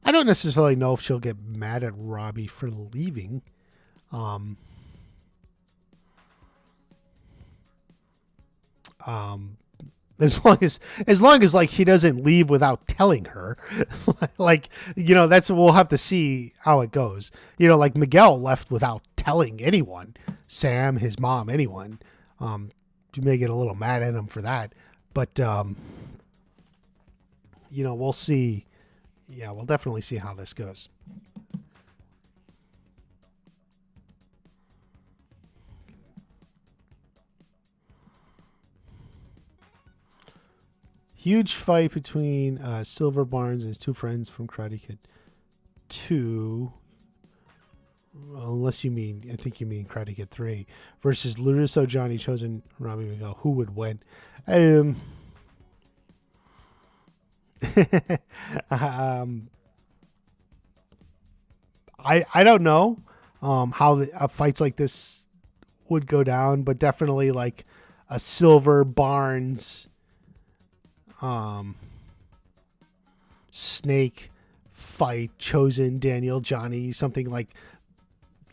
I don't necessarily know if she'll get mad at Robbie for leaving. Um, as long as like he doesn't leave without telling her, like, you know, that's, we'll have to see how it goes. You know, like Miguel left without telling anyone, Sam, his mom, anyone. You may get a little mad at him for that, but you know, we'll see. Yeah, we'll definitely see how this goes. Huge fight between Silver Barnes and his two friends from Karate Kid 2. Unless you mean, I think you mean Karate Kid 3. Versus LaRusso, Johnny, Chozen, Robbie, Miguel. Who would win? I don't know how fights like this would go down, but definitely like a Silver Barnes Snake fight, Chozen, Daniel, Johnny, something like,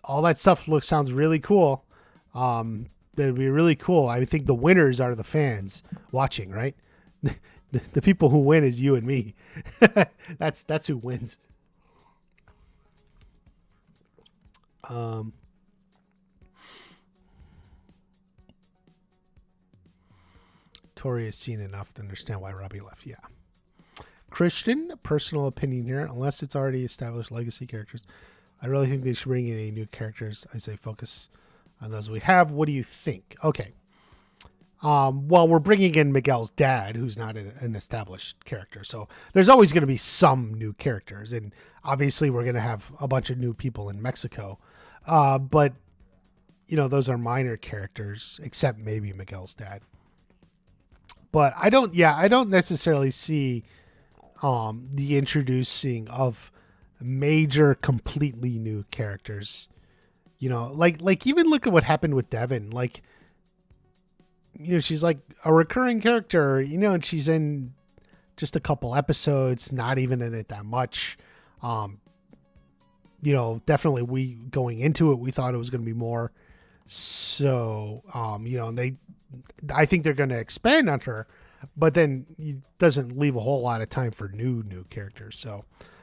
all that stuff sounds really cool. That'd be really cool. I think the winners are the fans watching, right? The people who win is you and me. That's who wins. Tori has seen enough to understand why Robbie left. Yeah. Christian, personal opinion here, unless it's already established legacy characters, I really think they should bring in any new characters. I say focus on those we have. What do you think? Okay. Well, we're bringing in Miguel's dad, who's not an established character. So there's always going to be some new characters. And obviously we're going to have a bunch of new people in Mexico. But, you know, those are minor characters, except maybe Miguel's dad. But I don't necessarily see the introducing of major, completely new characters. You know, like even look at what happened with Devin. Like, you know, she's like a recurring character, you know, and she's in just a couple episodes, not even in it that much. You know, definitely going into it, we thought it was going to be more. So, you know, I think they're going to expand on her, but then it doesn't leave a whole lot of time for new characters.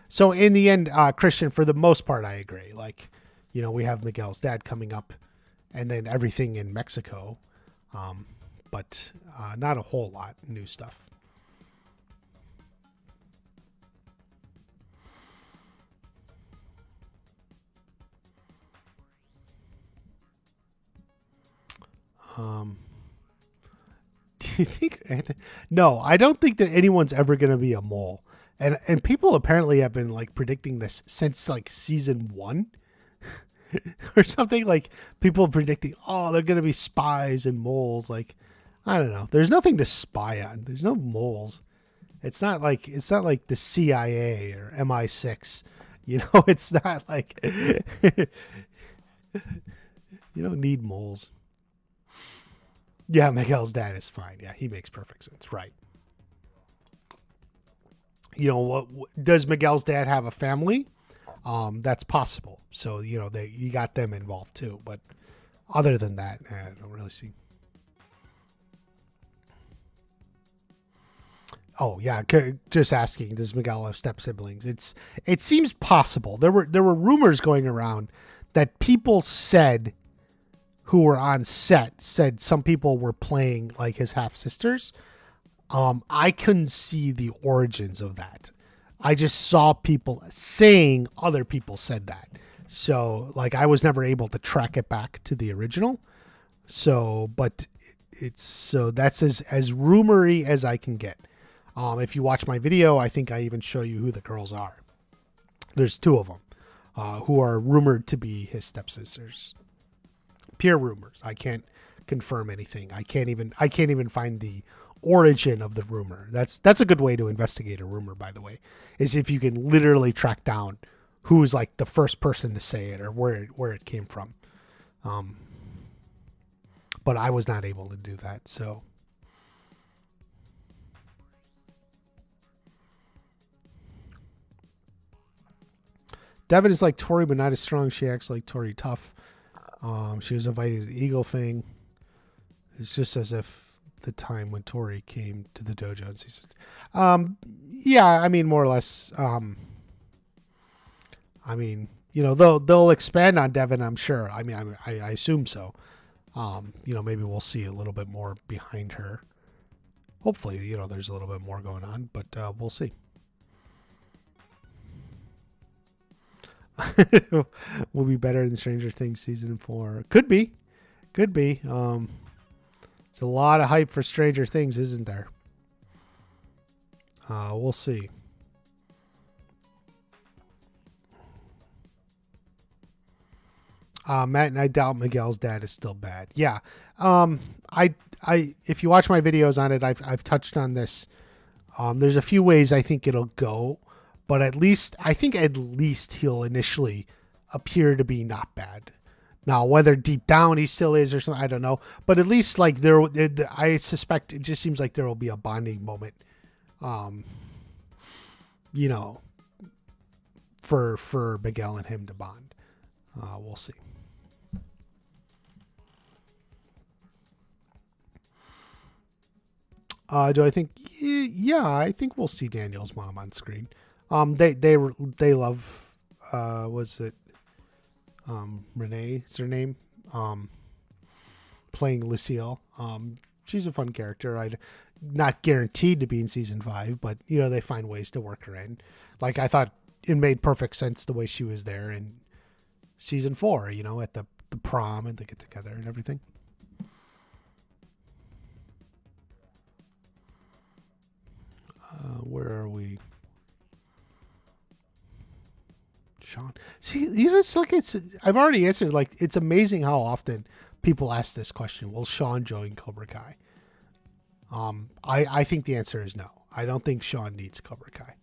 So in the end, Christian, for the most part, I agree. Like, you know, we have Miguel's dad coming up and then everything in Mexico. But not a whole lot new stuff. Do you think? No, I don't think that anyone's ever going to be a mole. And people apparently have been like predicting this since like season 1 or something. Like people predicting, oh, they're going to be spies and moles. Like, I don't know. There's nothing to spy on. There's no moles. It's not like the CIA or MI6. You know, it's not like you don't need moles. Yeah, Miguel's dad is fine. Yeah, he makes perfect sense. Right. You know, what does Miguel's dad have a family? That's possible. So, you know, you got them involved too. But other than that, I don't really see. Oh yeah, just asking. Does Miguel have step siblings? It seems possible. There were rumors going around that people said, who were on set, said some people were playing like his half sisters. I couldn't see the origins of that. I just saw people saying other people said that. So like I was never able to track it back to the original. So, but that's as rumory as I can get. If you watch my video, I think I even show you who the girls are. There's 2 of them who are rumored to be his stepsisters. Pure rumors. I can't confirm anything. I can't even find the origin of the rumor. That's a good way to investigate a rumor, by the way, is if you can literally track down who was like the first person to say it or where it came from. But I was not able to do that. So Devin is like Tori, but not as strong. She acts like Tori tough. She was invited to the Eagle thing. It's just as if the time when Tori came to the dojo and season. Yeah, I mean, more or less. I mean, you know, they'll expand on Devin, I'm sure. I mean, I assume so. You know, maybe we'll see a little bit more behind her. Hopefully, you know, there's a little bit more going on, but we'll see. Will be better than Stranger Things season 4. Could be. There's a lot of hype for Stranger Things, isn't there? We'll see. Matt, and I doubt Miguel's dad is still bad. Yeah. If you watch my videos on it, I've touched on this. There's a few ways I think it'll go, but I think at least he'll initially appear to be not bad. Now, whether deep down he still is or something, I don't know. But at least like I suspect it just seems like there will be a bonding moment. You know, for Miguel and him to bond. We'll see. Do I think? Yeah, I think we'll see Daniel's mom on screen. They love. Was it? Renee is her name. Playing Lucille. She's a fun character. I'd not guaranteed to be in season 5, but you know they find ways to work her in. Like I thought it made perfect sense the way she was there in season 4. You know, at the prom and the get together and everything. Where are we? Sean. See, you know, it's like I've already answered. Like, it's amazing how often people ask this question. Will Sean join Cobra Kai? I think the answer is no. I don't think Sean needs Cobra Kai.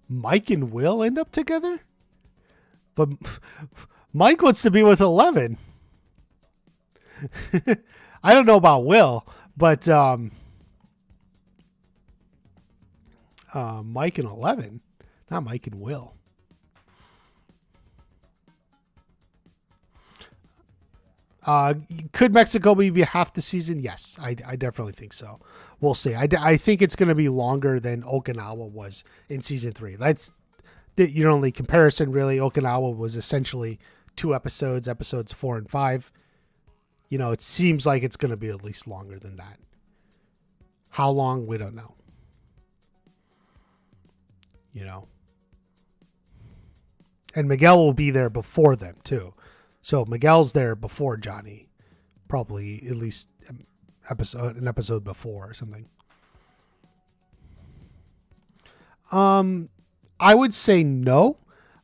Mike and Will end up together? But Mike wants to be with 11. I don't know about Will, but Mike and 11, not Mike and Will. Could Mexico be half the season? Yes, I definitely think so. We'll see. I think it's going to be longer than Okinawa was in season 3. That's the only comparison, really. Okinawa was essentially 2 episodes 4 and 5. You know, it seems like it's going to be at least longer than that. How long, we don't know. You know. And Miguel will be there before them, too. So Miguel's there before Johnny. Probably at least an episode before or something. I would say no.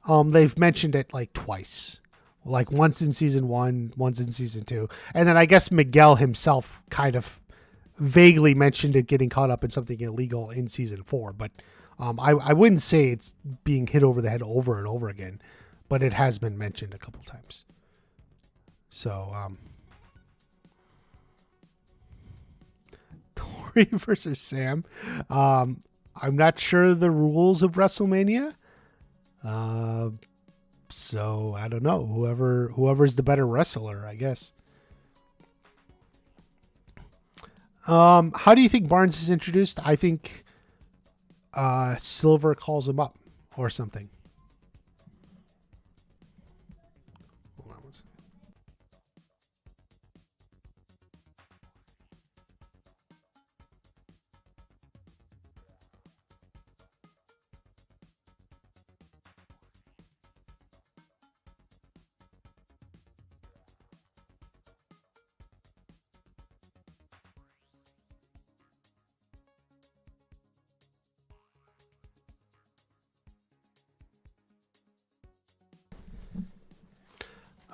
They've mentioned it like twice. Like once in season 1, once in season 2. And then I guess Miguel himself kind of vaguely mentioned it getting caught up in something illegal in season 4. But I wouldn't say it's being hit over the head over and over again. But it has been mentioned a couple times. So, Tori versus Sam. I'm not sure the rules of WrestleMania. So I don't know. Whoever's the better wrestler, I guess. How do you think Barnes is introduced? I think Silver calls him up or something. Hold on one second.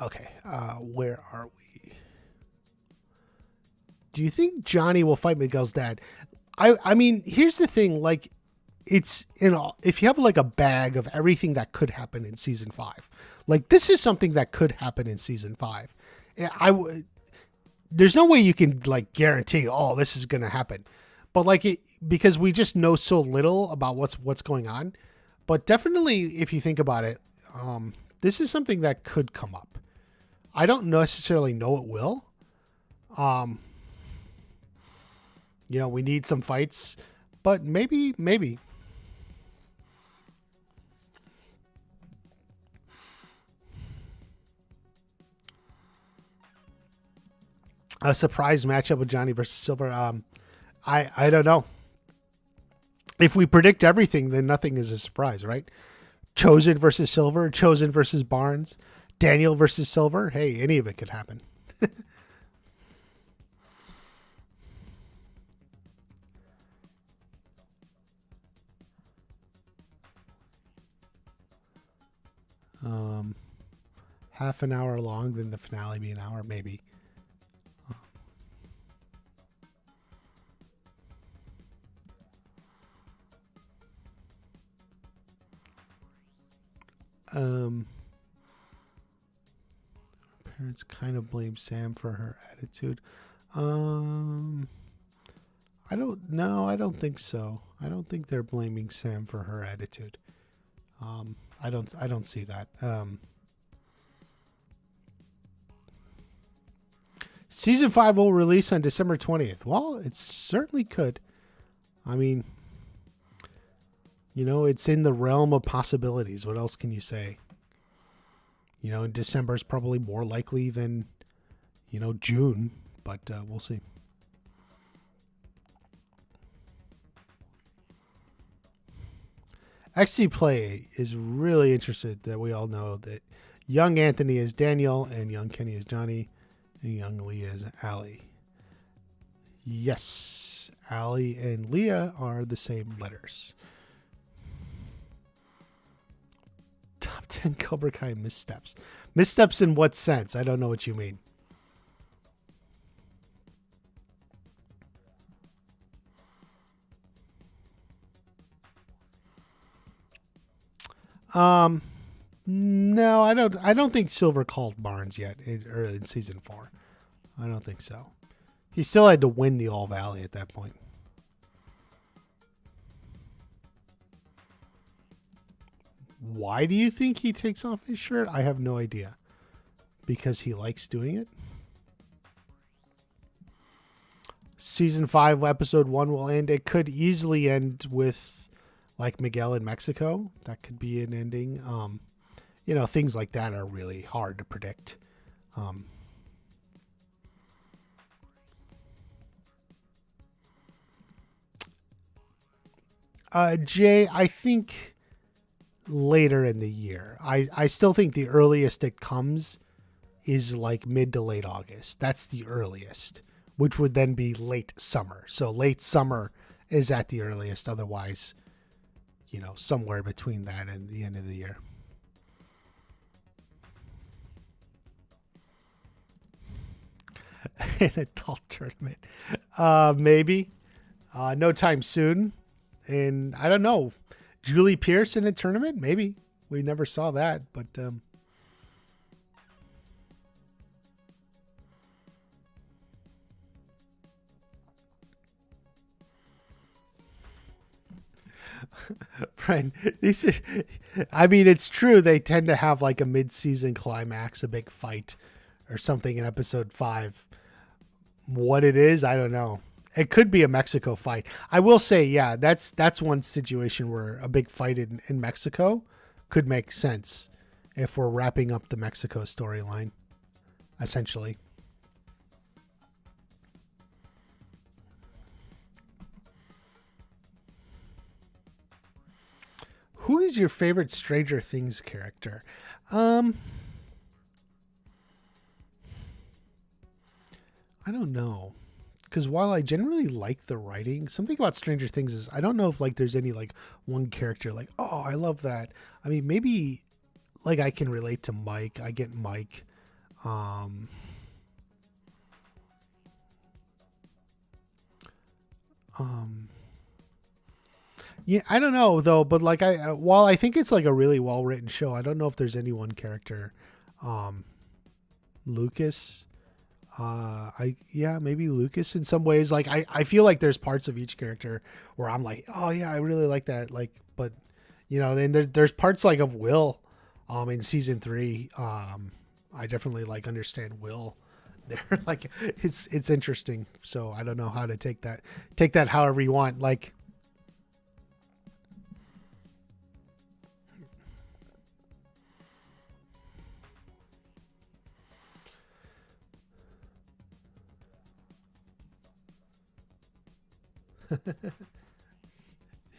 Okay, where are we? Do you think Johnny will fight Miguel's dad? I mean, here's the thing. Like, it's if you have like a bag of everything that could happen in season 5, like this is something that could happen in season 5. There's no way you can like guarantee, oh, this is going to happen. but like it, because we just know so little about what's going on. But definitely, if you think about it, this is something that could come up. I don't necessarily know it will. Um, we need some fights, but maybe. A surprise matchup with Johnny versus Silver. I don't know. If we predict everything, then nothing is a surprise, right? Chozen versus Silver, Chozen versus Barnes, Daniel versus Silver. Hey, any of it could happen. um, Half an hour long, then the finale be an hour, maybe. Parents kind of blame Sam for her attitude. I don't know. I don't think so. I don't think they're blaming Sam for her attitude. I don't see that. Season 5 will release on December 20th. Well, it certainly could. I mean, it's in the realm of possibilities. What else can you say? December is probably more likely than, June, but we'll see. XC Play is really interested that we all know that young Anthony is Daniel and young Kenny is Johnny and young Leah is Allie. Yes, Allie and Leah are the same letters. Top 10 Cobra Kai missteps. Missteps in what sense? I don't know what you mean. No, I don't think Silver called Barnes yet in season 4. I don't think so. He still had to win the All Valley at that point. Why do you think he takes off his shirt? I have no idea. Because he likes doing it? Season 5, episode 1 will end. It could easily end with, like, Miguel in Mexico. That could be an ending. Things like that are really hard to predict. Jay, I think later in the year. I still think the earliest it comes is like mid to late August. That's the earliest, which would then be late summer. So late summer is at the earliest. Otherwise, somewhere between that and the end of the year. An adult tournament. Maybe. No time soon. And I don't know. Julie Pierce in a tournament? Maybe. We never saw that, but Brian, it's true they tend to have like a mid-season climax, a big fight or something in episode 5. What it is, I don't know. It could be a Mexico fight. I will say, yeah, that's one situation where a big fight in Mexico could make sense if we're wrapping up the Mexico storyline, essentially. Who is your favorite Stranger Things character? I don't know. Because while I generally like the writing, something about Stranger Things is I don't know if like there's any like one character like, oh, I love that. I mean, maybe like I can relate to Mike. I get Mike. Yeah, I don't know though, but like while I think it's like a really well written show, I don't know if there's any one character. Lucas. Maybe Lucas in some ways. Like I feel like there's parts of each character where I'm like, oh yeah, I really like that. Like, but then there's parts like of Will, in season 3. I definitely like understand Will there. Like it's interesting. So I don't know how to take that however you want. Like,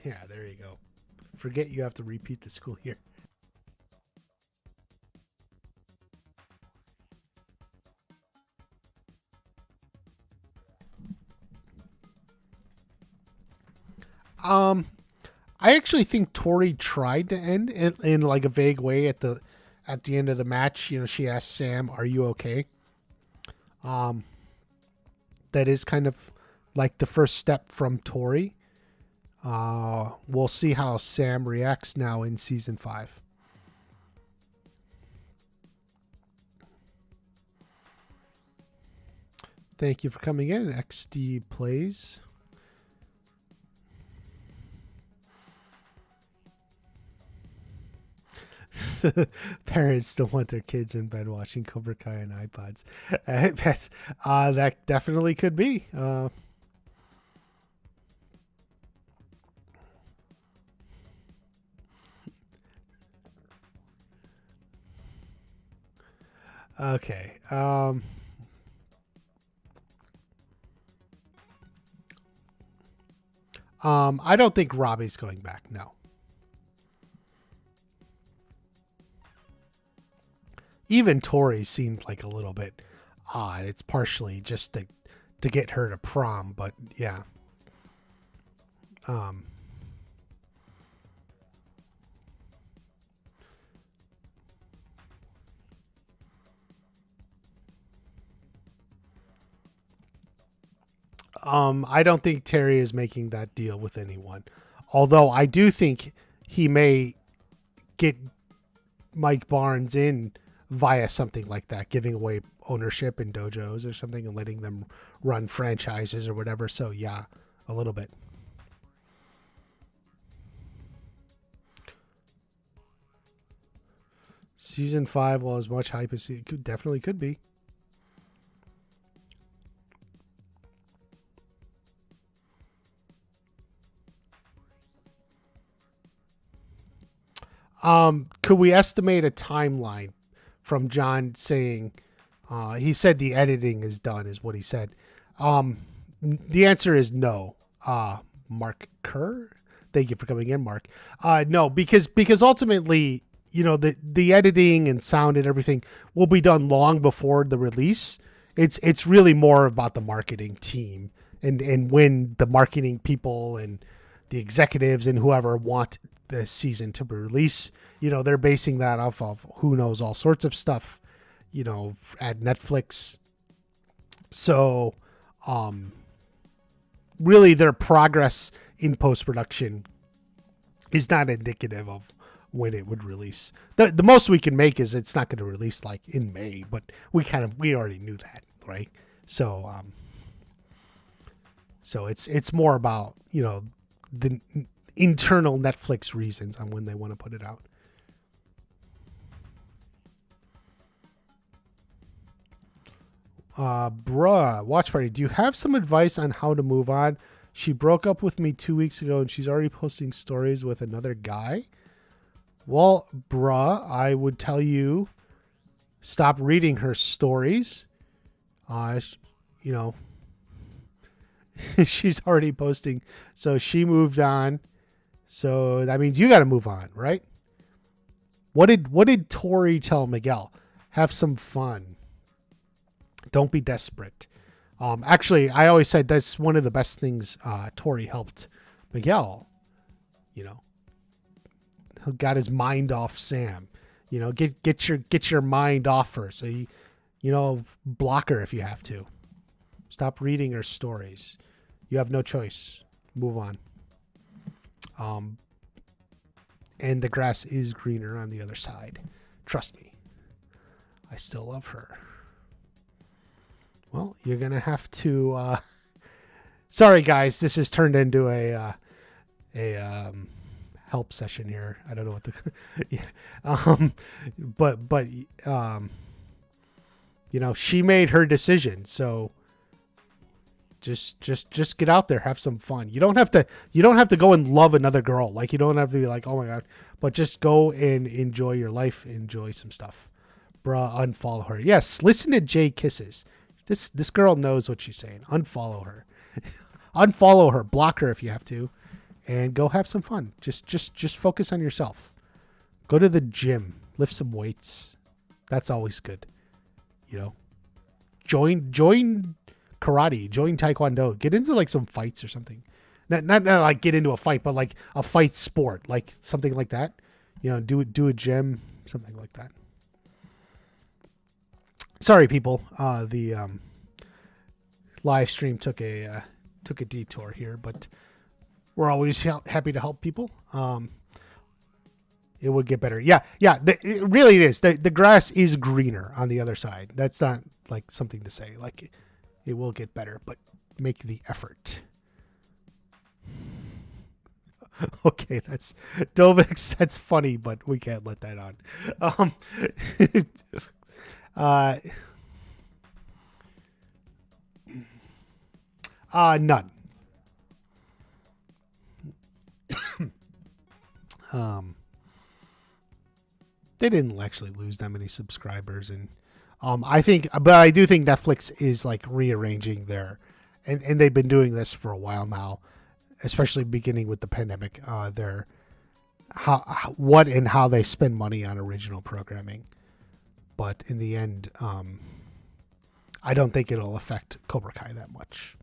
yeah, there you go. Forget you have to repeat the school year. Um, I actually think Tori tried to end in like a vague way at the end of the match. She asked Sam, "Are you okay?" Um, that is kind of like the first step from Tori. We'll see how Sam reacts now in season 5. Thank you for coming in, XD Plays. Parents still want their kids in bed watching Cobra Kai on iPods. That definitely could be. Okay. I don't think Robbie's going back. No. Even Tori seemed like a little bit odd. It's partially just to get her to prom, but yeah. I don't think Terry is making that deal with anyone. Although I do think he may get Mike Barnes in via something like that, giving away ownership in dojos or something and letting them run franchises or whatever. So yeah, a little bit. Season 5, well, as much hype as it definitely could be. Could we estimate a timeline from John saying, he said the editing is done, is what he said. The answer is no. Mark Kerr, thank you for coming in, Mark. No, because ultimately, the editing and sound and everything will be done long before the release. It's really more about the marketing team and when the marketing people and the executives and whoever want the season to be released. They're basing that off of who knows all sorts of stuff, at Netflix. So, really their progress in post-production is not indicative of when it would release. The most we can make is it's not going to release like in May, but we already knew that, right? So, it's more about, the internal Netflix reasons on when they want to put it out. Watch Party, do you have some advice on how to move on? She broke up with me 2 weeks ago and she's already posting stories with another guy. Well, I would tell you, stop reading her stories. She's already posting. So she moved on. So that means you got to move on, right? What did Tori tell Miguel? Have some fun. Don't be desperate. Actually, I always said that's one of the best things Tori helped Miguel. Got his mind off Sam. Get your mind off her. So block her if you have to. Stop reading her stories. You have no choice. Move on. And the grass is greener on the other side. Trust me. I still love her. Well, you're gonna have to. Sorry, guys. This has turned into a help session here. I don't know what the. Yeah. But she made her decision. So just get out there, have some fun. You don't have to go and love another girl. Like, you don't have to be like, oh my God, but just go and enjoy your life, enjoy some stuff. Bruh, unfollow her. Yes, listen to Jay Kisses. This girl knows what she's saying. Unfollow her. Unfollow her. Block her if you have to. And go have some fun. Just focus on yourself. Go to the gym. Lift some weights. That's always good. Join karate. Join taekwondo. Get into like some fights or something. Not like get into a fight, but like a fight sport. Like something like that. Do a gym. Something like that. Sorry, people. The live stream took a detour here, but we're always happy to help people. It would get better. Yeah. It really is. The grass is greener on the other side. That's not like something to say. Like, it will get better, but make the effort. Okay, that's Dovix. That's funny, but we can't let that on. None. They didn't actually lose that many subscribers, and I do think Netflix is like rearranging and they've been doing this for a while now, especially beginning with the pandemic. Their what and how they spend money on original programming, but in the end, I don't think it'll affect Cobra Kai that much.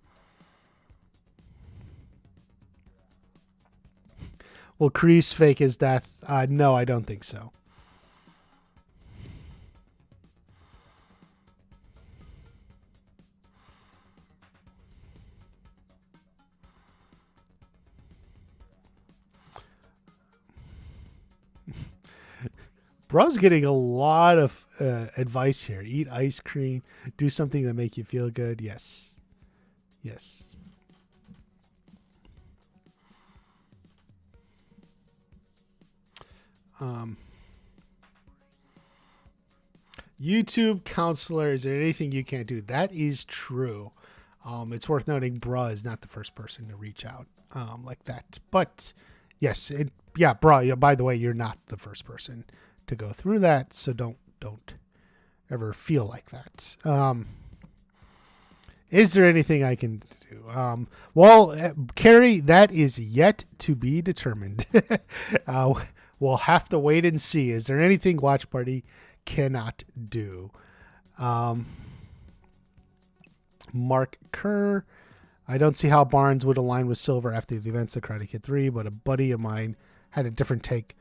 Will Kreese fake his death? No, I don't think so. Bro's getting a lot of advice here. Eat ice cream. Do something that make you feel good. Yes. YouTube counselor, is there anything you can't do? That is true. It's worth noting Bra is not the first person to reach out like that. But yes, Bra, by the way, you're not the first person to go through that, so don't ever feel like that. Is there anything I can do? Carrie, that is yet to be determined. We'll have to wait and see. Is there anything Watch Party cannot do? Mark Kerr, I don't see how Barnes would align with Silver after the events of Karate Kid 3, but a buddy of mine had a different take.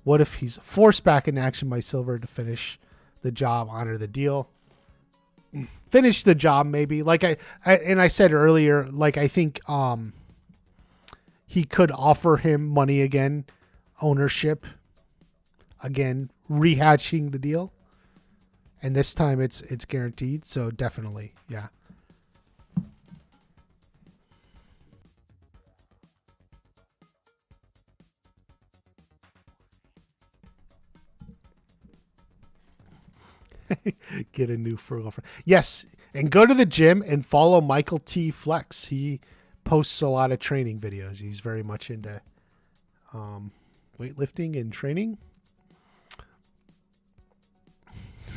What if he's forced back in action by Silver to finish the job, honor the deal? Finish the job, maybe. Like I said earlier, like I think he could offer him money again, ownership again, rehashing the deal, and this time it's guaranteed. So definitely, yeah. Get a new fur girlfriend. Yes, and go to the gym and follow Michael T. Flex. He posts a lot of training videos. He's very much into weightlifting and training.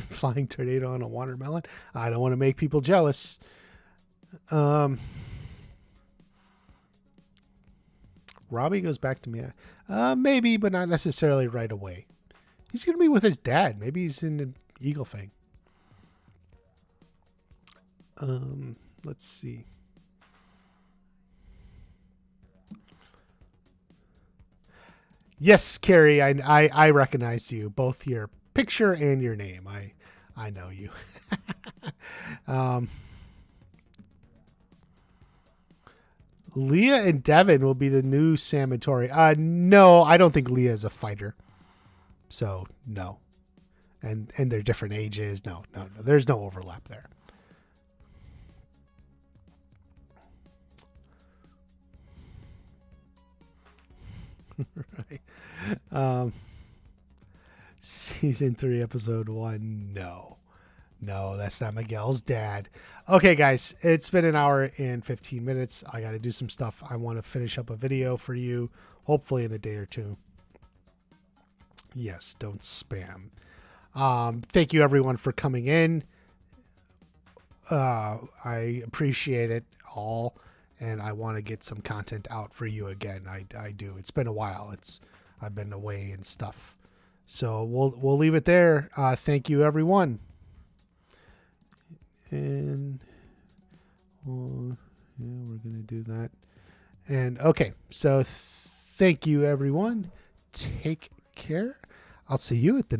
Flying tornado on a watermelon. I don't want to make people jealous. Robbie goes back to me. Maybe, but not necessarily right away. He's going to be with his dad. Maybe he's in the Eagle thing. Let's see. Yes, Carrie, I recognized you, both your picture and your name. I know you. Leah and Devin will be the new Sam and Tori. No, I don't think Leah is a fighter. So no. And they're different ages. No. There's no overlap there. Right. Season 3, episode 1. No, that's not Miguel's dad. Okay, guys, it's been an hour and 15 minutes. I got to do some stuff. I want to finish up a video for you, hopefully in a day or two. Yes, don't spam. Thank you, everyone, for coming in. I appreciate it all, and I want to get some content out for you again. I do. It's been a while. I've been away and stuff. So we'll leave it there. Thank you, everyone. And yeah, we're gonna do that. And okay, so thank you, everyone. Take care. I'll see you at the